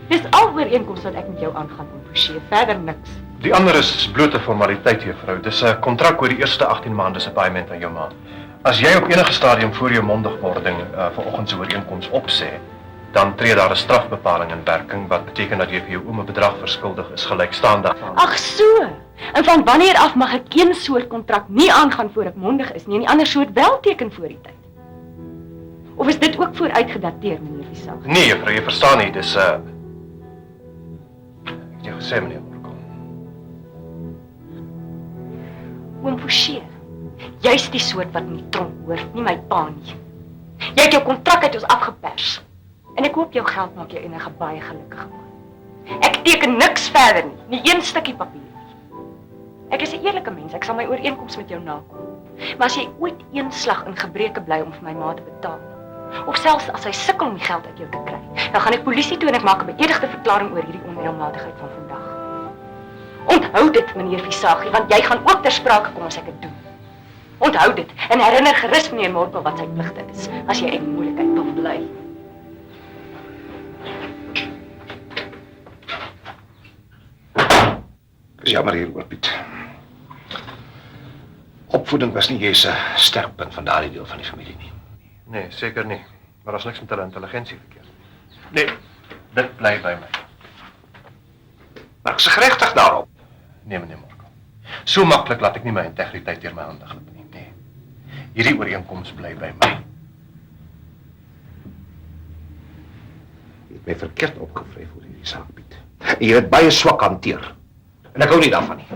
Dis al ooreenkoms wat ek met jou aangaan, oom Forshey, verder niks. Die ander is blote formaliteit, juffrou. Dis 'n kontrak oor die eerste 18 maande se paaiement aan jou ma. As jy op enige stadium voor jou mondigwording vanoggend se ooreenkoms opsê, dan tree daar 'n strafbepaling in werking wat beteken dat jy vir jou oom 'n bedrag verskuldig is gelykstaande. Ag so. En van wanneer af mag ek een soort kontrak nie aangaan voor ek mondig is nie en die ander soort wel teken voor die tyd? Of is dit ook vooruitgedateer, meneer Visagie? Nee, juffrou, jy verstaan nie, dis ek het jou gesê, meneer Morkel. Oom Forshey, jy's die soort wat in die tronk hoort, nie my pa nie. Jy het jou kontrak uit ons afgepers. En ek hoop jou geld maak jou enige baie gelukkig. Ek teken niks verder nie, nie een stukkie papier. Ek is 'n eerlike mens, ek sal my ooreenkoms met jou nakom. Maar as jy ooit een slag in gebreke bly om vir my ma te betaal, of selfs as hy sukkel om die geld uit jou te kry, dan gaan ek polisie toe en ek maak 'n beëdigde verklaring oor hierdie onreëlmatigheid van vandag. Onthou dit, meneer Visagie, want jy gaan ook ter sprake kom as ek dit doen. Onthou dit en herinner gerus meneer Morkel wat sy pligte is, as jy uit die moeilikheid wil bly. Ek is jammer hieroor, Piet. Opvoeding was nie juist 'n sterkpunt van daardie deel van die familie nie. Nee, seker nie. Maar daar's niks met hulle intelligensie verkeerd. Nee, dit bly by my. Maar ek is geregtig daarop. Nee, meneer Morkel. So maklik laat ek nie my integriteit deur my hande glip nie. Nee. Hierdie ooreenkoms bly by my. Jy het my verkeerd opgevryf oor hierdie saak, Piet. En jy het baie swak hanteer. En ek hou nie daarvan nie.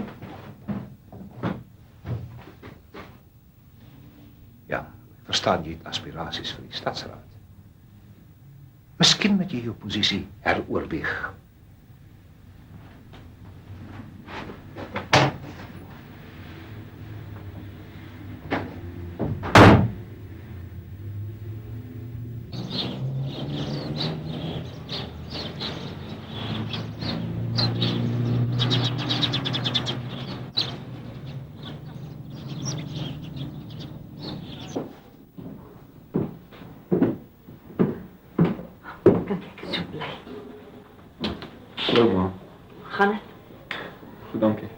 Ja, ek verstaan jy het aspirasies vir die stadsraad. Miskien moet jy jou posisie heroorweeg. Hallo, ma. Gaan dit? Goed, dankie.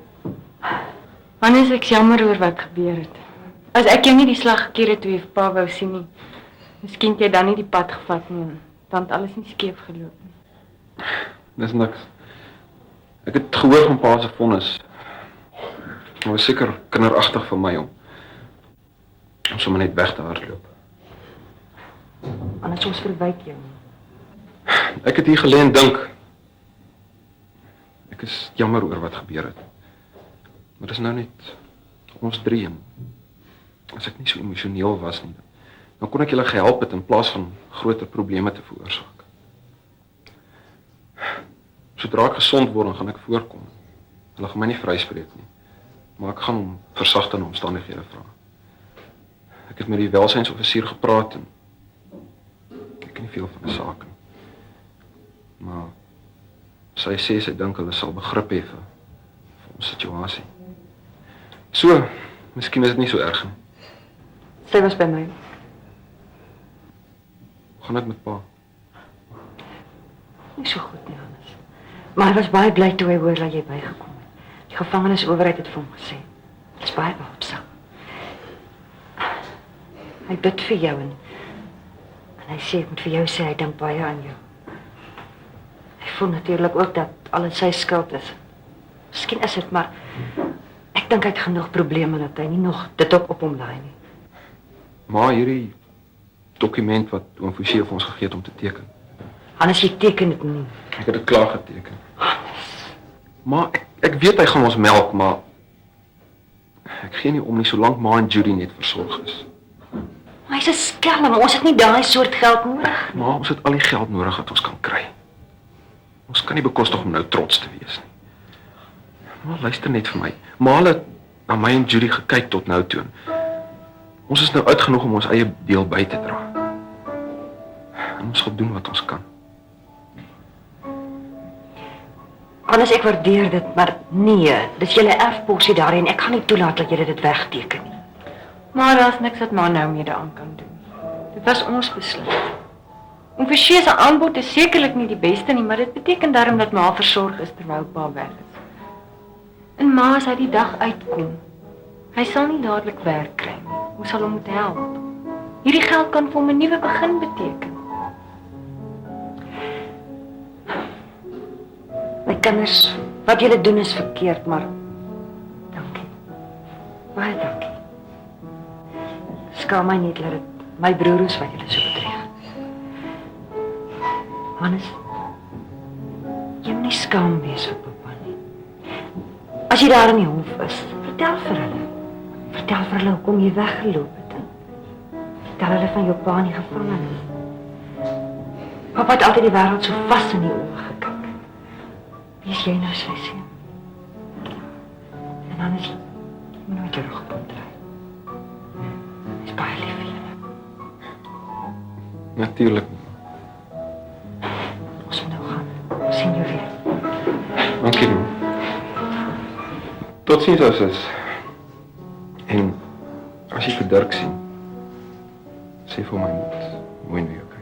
Hannes, ek jammer oor wat gebeur het. As ek jou nie die slag gekeer het toe jy vir pa wou sien nie, miskien het jy dan nie die pad gevat nie en dan het alles nie skeef geloop nie. Dis niks. Ek het gehoor van pa se vonnis. Dit was seker kinderagtig vir my om sommer net weg te hardloop. Anders ons verwyk jou. Ek het hier gelê en dink. Ek is jammer oor wat gebeur het. Maar dis nou net ons drie en as ek nie so emosioneel was nie, dan kon ek julle gehelp het in plaas van groter probleme te veroorsaak. Sodra ek gesond word, dan gaan ek voorkom. Hulle gaan my nie vryspreek nie, maar ek gaan om versagtende omstandighede vra. Ek het met die welsynsoffisier gepraat en ek ken nie veel van die saak nie. Maar sy sê sy dink hulle sal begrip hê vir ons situasie. So, miskien is dit nie so erg nie. Sy was by my. Gaan dit met pa? Nie so goed nie, Hannes. Maar hy was baie bly toe hy hoor dat jy bygekom het. Die gevangenisowerheid het vir hom gesê. Dit is baie behulpsaam. Hy bid vir jou en hy sê ek moet vir jou sê hy dink baie aan jou. Hy voel natuurlik ook dat alles sy skuld is. Miskien is dit, maar ek dink hy het genoeg probleme dat hy nie nog dit ook op hom laai nie. Maar hierdie dokument wat oom Forsie vir ons gegee het om te teken. Hannes, jy teken dit nie. Ek het dit klaar geteken. Maar ek weet hy gaan ons melk, maar ek gee nie om nie solank ma en Judy net versorg is. Maar hy's 'n skelm, ons het nie daai soort geld nodig. Maar ons het al die geld nodig wat ons kan kry. Ons kan nie bekostig om nou trots te wees nie. Maar luister net vir my. Ma het na my en Judy gekyk tot nou toe. Ons is nou oud genoeg om ons eie deel by te dra. En ons gaan doen wat ons kan. Hannes, ek waardeer dit, maar nee, dis julle erfporsie daarin. Ek gaan nie toelaat dat julle dit wegteken nie. Maar daar's niks wat ma nou mee daaraan kan doen. Dit was ons besluit. Oom Forsie se aanbod is sekerlik nie die beste nie, maar dit beteken daarom dat ma versorg is terwyl pa weg is. En ma, as hy die dag uitkom, hy sal nie dadelik werk kry nie. Ons sal hom moet help. Hierdie geld kan vir hom 'n nuwe begin beteken. My kinders, wat julle doen is verkeerd, maar dankie. Baie dankie. Skaam my niet dat dit my broer is wat julle so bedreig. Hannes, jy moet nie skaam wees vir papa nie. As jy daar in die hof is, vertel vir hulle. Vertel vir hulle hoekom jy weggeloop het. Vertel hulle van jou pa in die gevangenis. Papa het altyd die wêreld so vas in die oë gekyk. Wie is jy nou, Sessie? En dan is jy nooit jou rug omdraai. Is baie lief vir julle. Natuurlijk. Ons moet nou gaan. Sien jou weer. Dankie, ma. Tot ziens, Assis. En as jy vir Dirk sien, sê vir my mooi na jou kyk.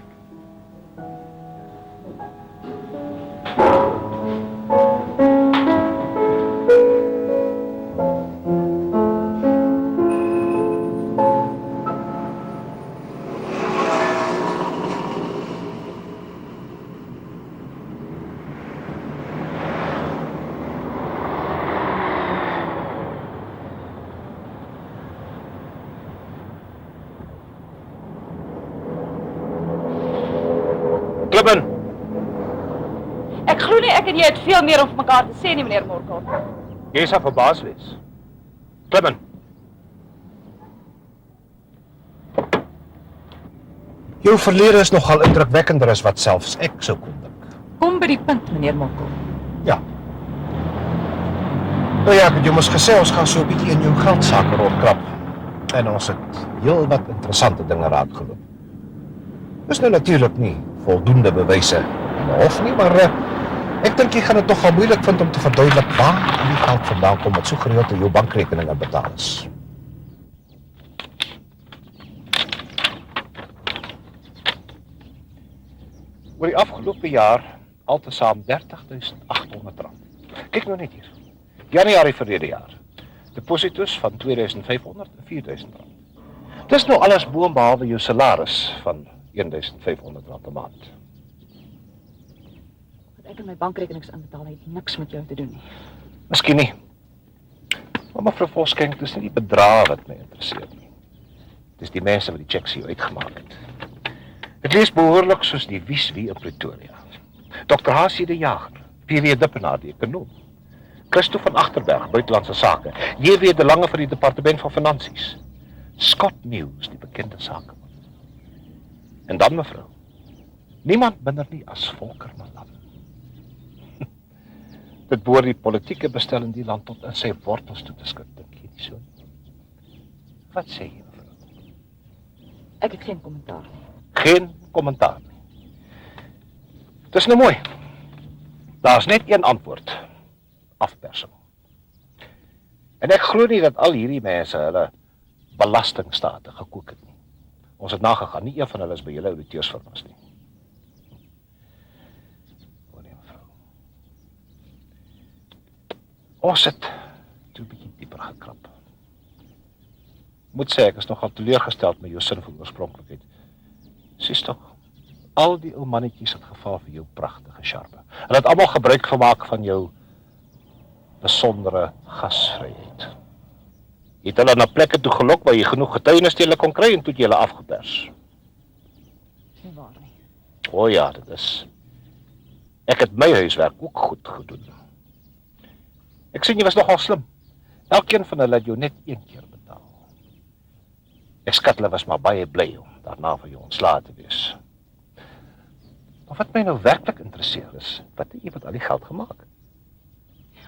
Klip in. Ek glo nie ek en jy het veel meer om vir mekaar te sê nie, meneer Morkel. Jy sal verbaas wees. Klim in. Jou verlede is nogal indrukwekkender as wat selfs ek sou kon dink. Kom by die punt, meneer Morkel. Ja. Nou ja, ek het jou mos gesê, ons gaan so 'n bietjie in jou geldsaake rondkrap. En ons het heel wat interessante dinge raakgeloop. Dis nou natuurlik nie voldoende bewyse in die hof nie, maar ek dink jy gaan dit nogal moeilik vind om te verduidelik waar al die geld vandaan kom wat so gereeld op jou bankrekeninge betaal is. Oor die afgelope jaar altesaam R30.800. Kyk nou net hier. Januarie verlede jaar. Depositos van R2.500 en R4.000. Dis nou alles bo en behalwe jou salaris van R1.500 'n maand. Wat ek in my bankrekenings inbetaal het niks met jou te doen nie. Miskien nie. Maar mevrou Voskenk, dis nie die bedrae wat my interesseer nie. Dis die mense wat die checks hier uitgemaak het. Dit lees behoorlik soos die wie in Pretoria. Dr. Hasie de Jager, P.W. Dippenaar, die ekonom. Christo van Agterberg, buitelandse sake. J.W. de Lange vir die departement van finansies. Scott News, die bekende sakeman. En dan mevrou, niemand minder nie as Volker Malan. Dit behoort die politieke bestel in die land tot in sy wortels toe te skud, dink jy nie so? Wat sê jy, mevrou? Ek het geen kommentaar nie. Geen kommentaar nie. Dis nou mooi. Daar's net een antwoord. Afpersing. En ek glo nie dat al hierdie mense hulle belastingstate gekook het nie. Ons het nagegaan, nie een van hulle is by julle auditeursfirmas nie. O nee, mevrou. Ons het toe 'n bietjie dieper gekrap. Moet sê, ek is nogal teleurgesteld met jou sin van oorspronklikheid. Sies tog, al die ou mannetjies het geval vir jou pragtige sjarme. Hulle het almal gebruik gemaak van jou besondere gasvryheid. Jy het hulle na plekke toe gelok waar jy genoeg getuienis teen hulle kon kry en toe het jy hulle afgepers. Dis nie waar nie. O ja, dit is. Ek het my huiswerk ook goed gedoen. Ek sien jy was nogal slim. Elkeen van hulle het jou net een keer betaal. Ek skat hulle was maar baie bly om daarna van jou ontslae te wees. Maar wat my nou werklik interesseer is, wat het jy met al die geld gemaak?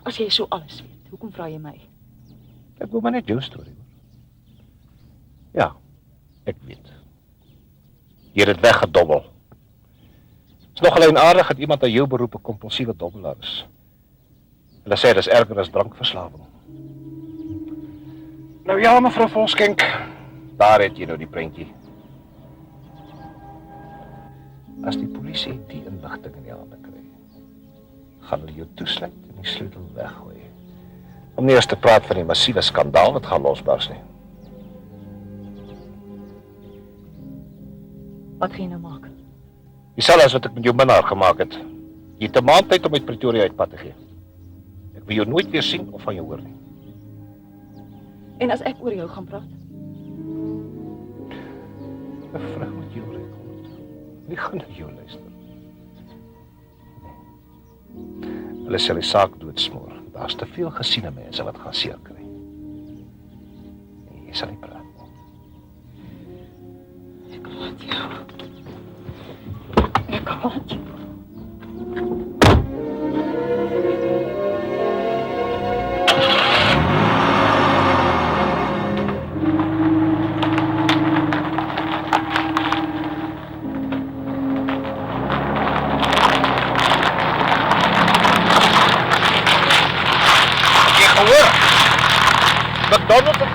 As jy so alles weet, hoekom vra jy my? Ek wil maar net jou storie hoor. Ja, ek weet. Jy het dit weggedobbel. Het is nog alleen aardig dat iemand aan jou beroep 'n kompulsiewe dobbelaar is. Hulle sê dis erger as drankverslawing. Nou ja, mevrou Voskenk, daar het jy nou die prentjie. As die polisie die inligting in die hande kry, gaan hulle jou toesluit en die sleutel weggooi. Om nie eers te praat van die massiewe skandaal wat gaan losbars nie. Wat gaan jy nou maak? Dieselfde as wat ek met jou minnaar gemaak het. Jy het 'n maand tyd om uit Pretoria uit pad te gee. Ek wil jou nooit weer sien of van jou hoor nie. En as ek oor jou gaan praat? 'n Vrou met jou rekord. Wie gaan na jou luister? Hulle sal die saak doodsmoor. Daar's te veel gesiene mense wat gaan seer kry. Nee, jy sal nie praat nie. Ek haat jou. Ek haat jou.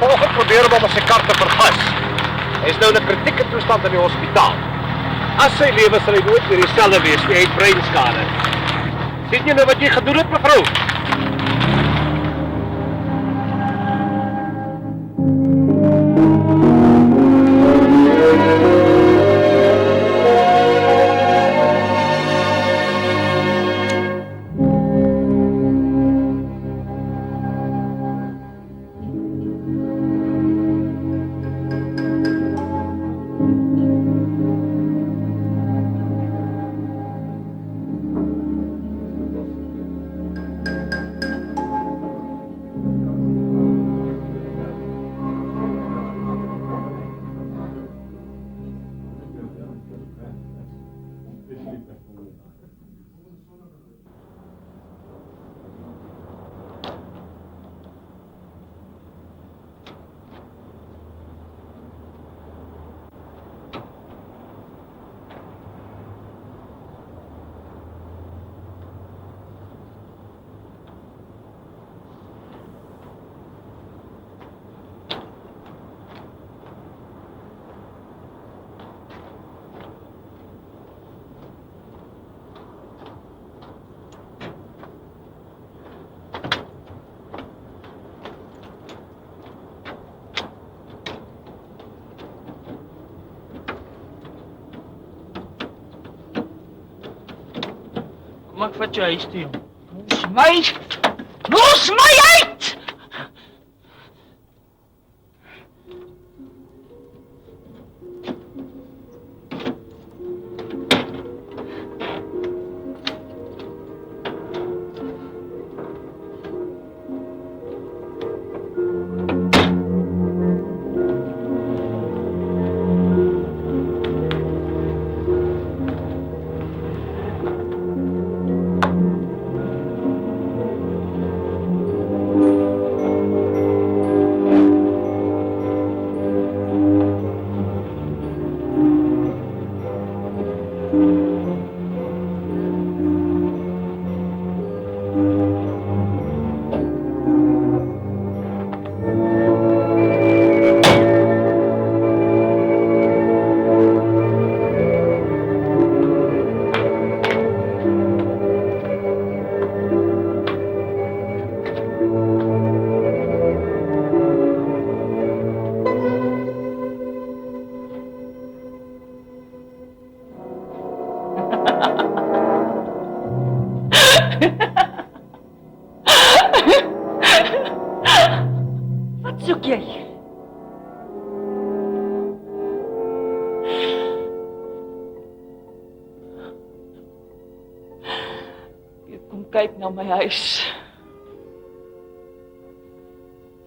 Vanoggend probeer hom om sy kar te vergas. Hy is nou in 'n kritieke toestand in die hospitaal. As sy lewe sal hy nooit weer dieselfde wees nie, hy het breinskade. Sien jy nou wat jy gedoen het, mevrou? Kom ek vat jou huis toe, jong. Los my! Los my uit! Wat soek jy? Jy kom kyk na my huis.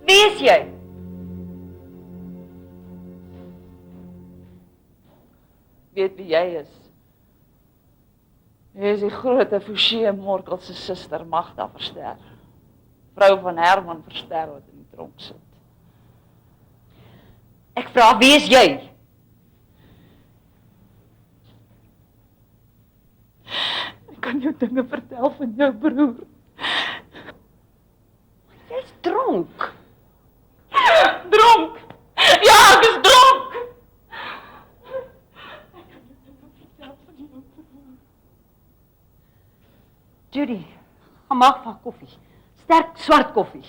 Wie is jy? Weet wie jy is? Jy is die groot Forshey Morkel se suster Magda Verster. Vrou van Herman Verster wat in die tronk sit. Ek vra, wie is jy? Ek kan jou dinge vertel van jou broer. Jy's dronk. Dronk! Ja, ek is dronk! Judy, gaan maak van koffie. Sterk swart koffie.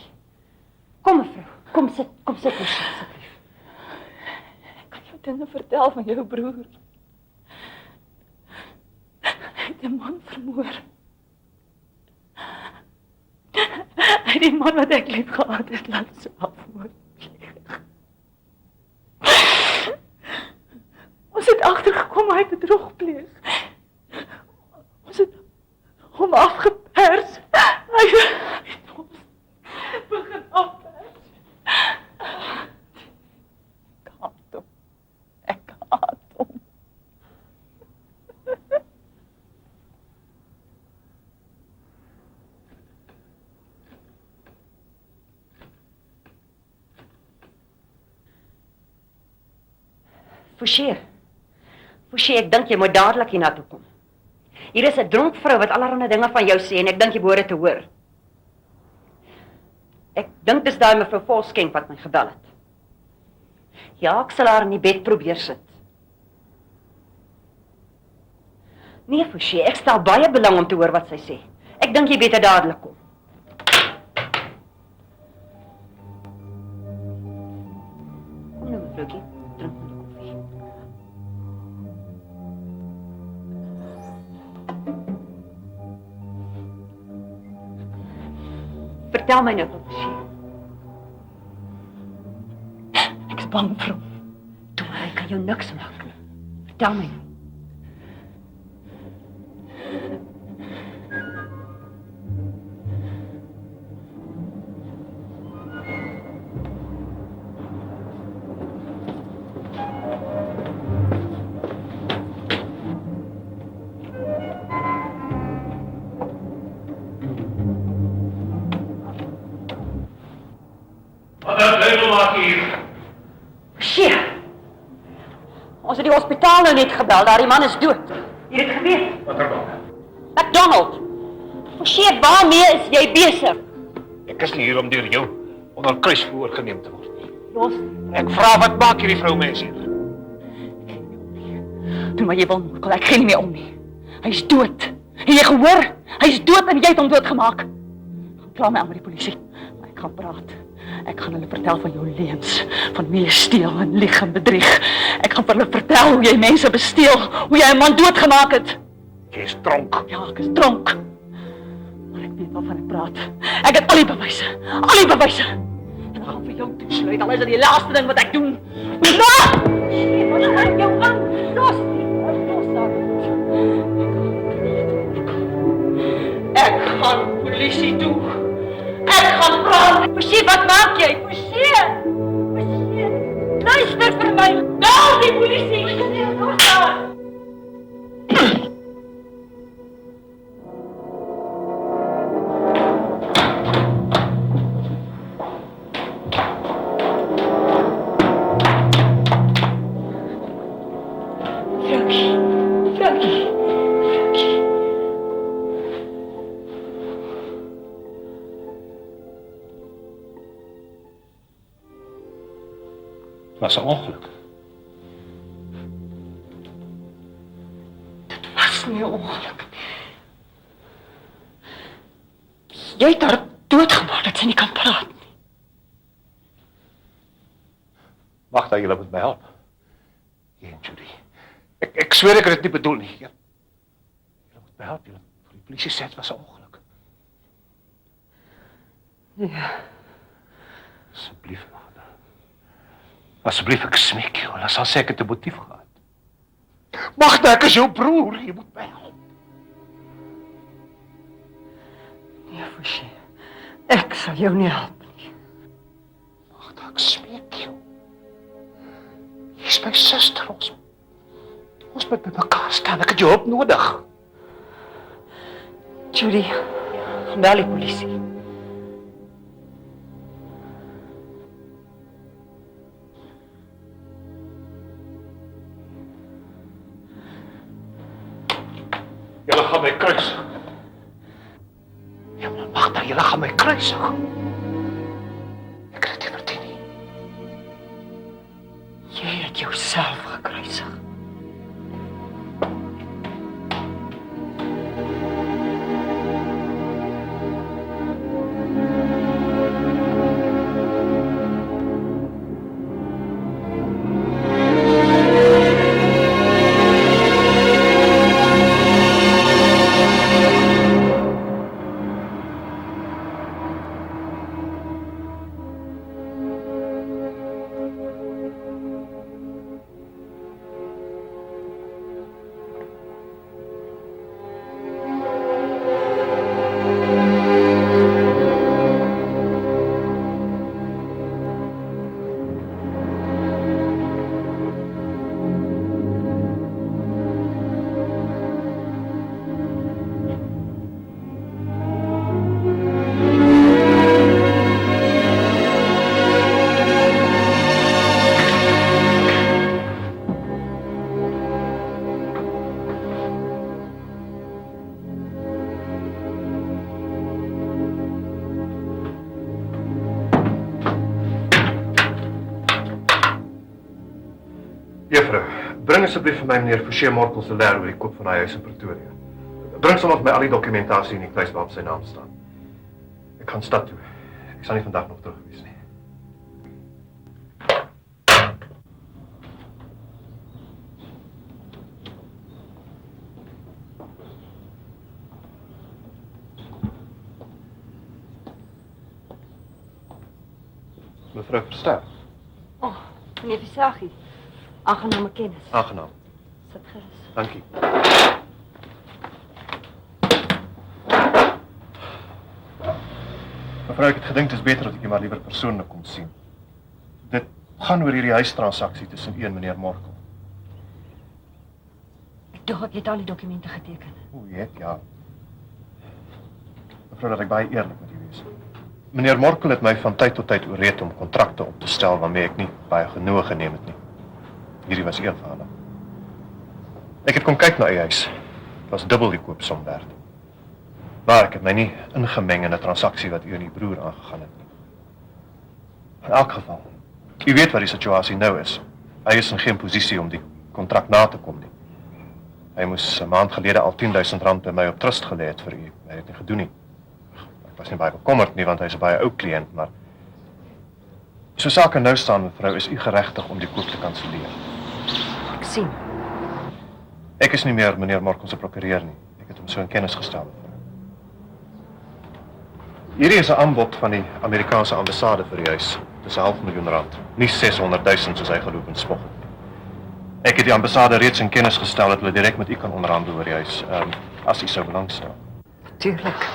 Kom mevrou, kom sit asseblief. Ek kan jou dinge vertel van jou broer. Hy het 'n man vermoor. Hy het die man wat ek lief gehad het, laat selfmoord pleeg. Ons het agtergekom hy het bedrog gepleeg. Ons het hom afgepers. Hy het ons begin afpers. Ek haat hom. Forshey, ek dink jy moet dadelik hiernatoe kom. Hier is 'n dronk vrou wat allerlei dinge van jou sê en ek dink jy behoort dit te hoor. Ek dink dis daai mevrou Volskenk wat my gebel het. Ja, ek sal haar in die bed probeer sit. Nee, Forsie, ek stel baie belang om te hoor wat sy sê. Ek dink jy beter dadelik kom. Kom nou, mevroukie, drink my koffie. Vertel my nou, Forsie. Ek is bang vir hom. Toe, hy kan jou niks maak nie. Vertel my nou. Ons het die hospitaal nou net gebel, daardie man is dood. Jy het dit geweet? Wat ervan? McDonald! Forsie, waarmee is jy besig? Ek is nie hier om deur jou onder kruisverhoor geneem te word nie. Los. Ek vra wat maak hierdie vrou mens hier? Doen wat jy wil, Michael, ek gee nie meer om nie. Hy is dood. Het jy gehoor? Hy is dood en jy het hom doodgemaak. Vra my aan met die polisie. Maar ek gaan praat. Ek gaan hulle vertel van jou leuns, van hoe jy steel en lieg en bedrieg. Ek gaan vir hulle vertel hoe jy mense besteel, hoe jy 'n man doodgemaak het. Jy is dronk. Ja, ek is dronk. Maar ek weet waarvan ek praat. Ek het al die bewyse. Al die bewyse. En ek gaan vir jou toesluit, al is dit die laaste ding wat ek doen. Los! Wat gaan jou aan? Los! Los dan. Ek gaan polisie toe. Ek gaan praat. Forsie, wat maak jy? Forsie! Forsie! Luister vir my. Bel die polisie. Forsie, los daar. Was 'n ongeluk. Dit was nie 'n ongeluk nie. Jy het haar doodgemaak dat sy nie kan praat nie. Wag, dat julle moet my help. Jy en Judy. Ek sweer ek het dit nie bedoel nie. Julle moet my help, julle. Vir die polisie sê dit was 'n ongeluk. Nee. Asseblief, asseblief, ek smeek jou, dan sal sê ek het 'n motief gehad. Magda, ek is jou broer, jy moet my help. Nee, Forsie, ek sal jou nie help nie. Magda, ek smeek jou. Jy is my suster, ons moet by mekaar staan, ek het jou hulp nodig. Judy, bel die polisie. Julle gaan my kruisig. Ja, maar Magda, julle gaan my kruisig. Ek het dit nie verdien nie. Jy het jouself gekruisig. Juffrou, bring asseblief vir my meneer Forshey Morkel se leer oor die koop van hy huis in Pretoria. Bring sommer vir my al die dokumentasie in die kluis waarop sy naam staan. Ek gaan stad toe. Ek sal nie vandag nog terug wees nie. Mevrou Verster. Meneer Visagie. Aangename kennis. Aangenaam. Sit gerus. Dankie. Mevrou, ek het gedink dit is beter dat ek jy maar liewer persoonlik kom sien. Dit gaan oor hierdie huistransaksie tussen u en meneer Morkel. Ek dink ek het al die dokumente geteken. O, jy het, ja. Mevrou, dat ek baie eerlik met u wees. Meneer Morkel het my van tyd tot tyd ooreed om kontrakte op te stel waarmee ek nie baie genoeg geneem het nie. Hierdie was een van hulle. Ek het kom kyk na u huis. Dit was dubbel die koopsom werd. Maar ek het my nie ingemeng in 'n transaksie wat u en uw broer aangegaan het nie. In elk geval, u weet wat die situasie nou is. Hy is in geen posisie om die kontrak na te kom nie. Hy moes 'n maand gelede al R10.000 by my op trust gelê het vir u. Hy het dit nie gedoen nie. Ek was nie baie bekommerd nie, want hy is 'n baie ou kliënt, maar so sake nou staan, mevrou, is u geregtig om die koop te kanselleer. Ek sien. Ek is nie meer meneer Morkel se prokureur nie. Ek het hom so in kennis gestel, mevrou. Hierdie is 'n aanbod van die Amerikaanse ambassade vir die huis. Dit is R500.000, nie 600.000 soos hy geloop en spog het. Ek het die ambassade reeds in kennis gestel dat hulle direk met u kan onderhandel oor die huis, as u sou belangstel. Tuurlik.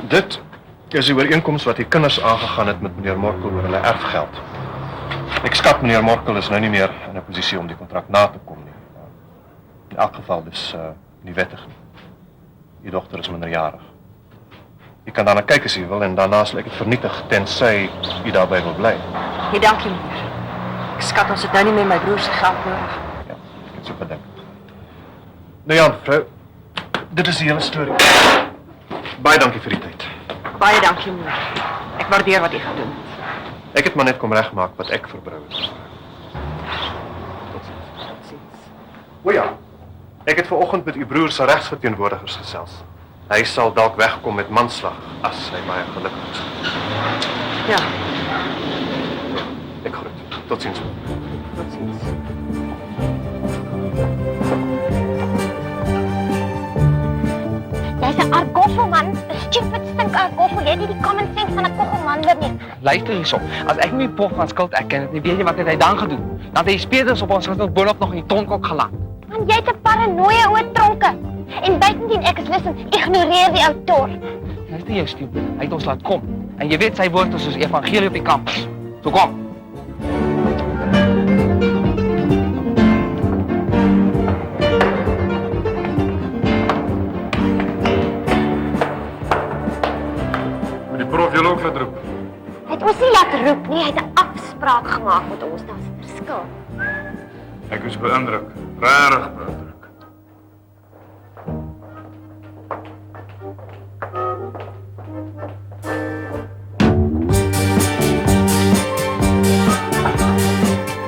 Dit is die ooreenkoms wat die kinders aangegaan het met meneer Morkel oor hulle erfgeld. Ek skat meneer Morkel is nou nie meer in 'n posisie om die kontrak na te kom nie. In elk geval dis nie wettig nie. Die dogter is minderjarig. U kan daarna kyk as u wil en daarna sal ek dit vernietig tensy u daarbey wil bly. Nee, dankie meneer. Ek skat ons het nou nie meer my broer se geld nodig. Ja, ek het so gedink. Nou ja, mevrou, dit is die hele storie. Baie dankie vir die tyd. Baie dankie meneer. Ek waardeer wat u gedoen het. Ek het maar net kom regmaak wat ek verbrou het. Totsiens. O ja, ek het vanoggend met uw broer se regsverteenwoordigers gesels. Hy sal dalk wegkom met manslag as hy baie gelukkig is. Ja. Ek groet. Totsiens. Totsiens. Jy's 'n argoffelman, 'n stupid stink argoffel. Jy het nie die common sense van 'n koggelmander nie. Luister hierso. As ek nie pof van skuld erken het nie, weet jy wat het hy dan gedoen? Dan het hy speerders op ons gesit boonop nog in die tonkok geland. Man, jy het 'n paranoia oor tronke. En buitendien ek is lus om ignoreer die ou tor. Luister jy stupid. Hy het ons laat kom. En jy weet sy woord is soos evangelie op die kampus. So kom. Prof, jy ook laat roep. Hy het ons nie laat roep nie, hy het 'n afspraak gemaak met ons, daar's 'n verskil. Ek is beïndruk, regtig beïndruk.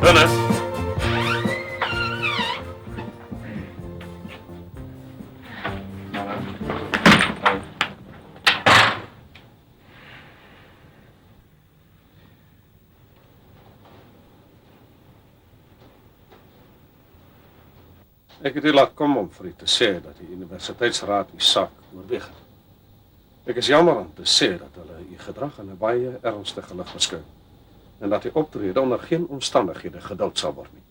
Binne. Ek het u laat kom om vir u te sê dat die universiteitsraad u saak oorweeg het. Ek is jammer om te sê dat hulle u gedrag in 'n baie ernstige lig beskou en dat u optrede onder geen omstandighede geduld sal word nie.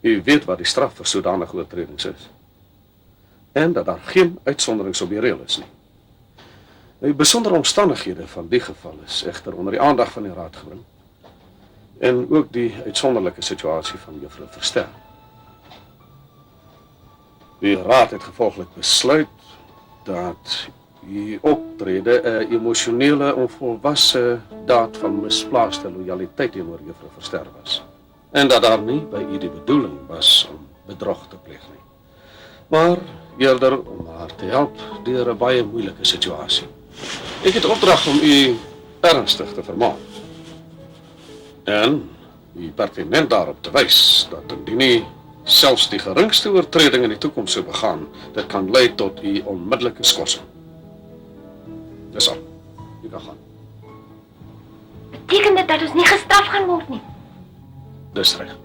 U weet wat die straf vir sodanige oortredings is. En dat daar geen uitsonderings op die reël is nie. Die besondere omstandighede van die geval is egter onder die aandag van die raad gebring. En ook die uitsonderlike situasie van juffrou Verster. Die raad het gevolglik besluit dat die optrede 'n emosionele onvolwasse daad van misplaaste lojaliteit teenoor juffrou Verster was. En dat daar nie by u die bedoeling was om bedrog te pleeg nie. Maar eerder om haar te help deur 'n baie moeilike situasie. Ek het opdrag om u ernstig te vermaan. En die pertinent daarop te wys dat indien u selfs die geringste oortreding in die toekoms sou begaan, dit kan lei tot u onmiddellike skorsing. Dis al. U kan gaan. Beteken dit dat ons nie gestraf gaan word nie? Dis reg.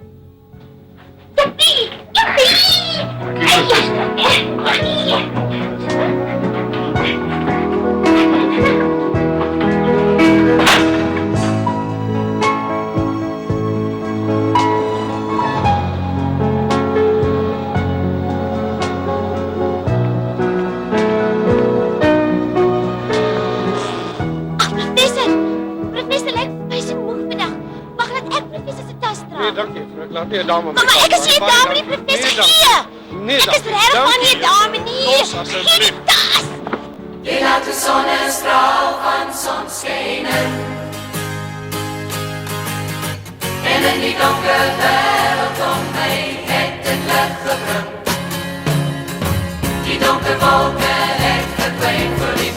Nee, dankie. Ek laat nie 'n dame Maar ek is nie 'n dame nie, professor. Nee, ek is regtig maar nie 'n dame nie. Los asseblief. Die laat die sonnestraal van sonskyn en in die donker wêreld om my het dit lig gebring. Die donker wolke het verdwyn vir die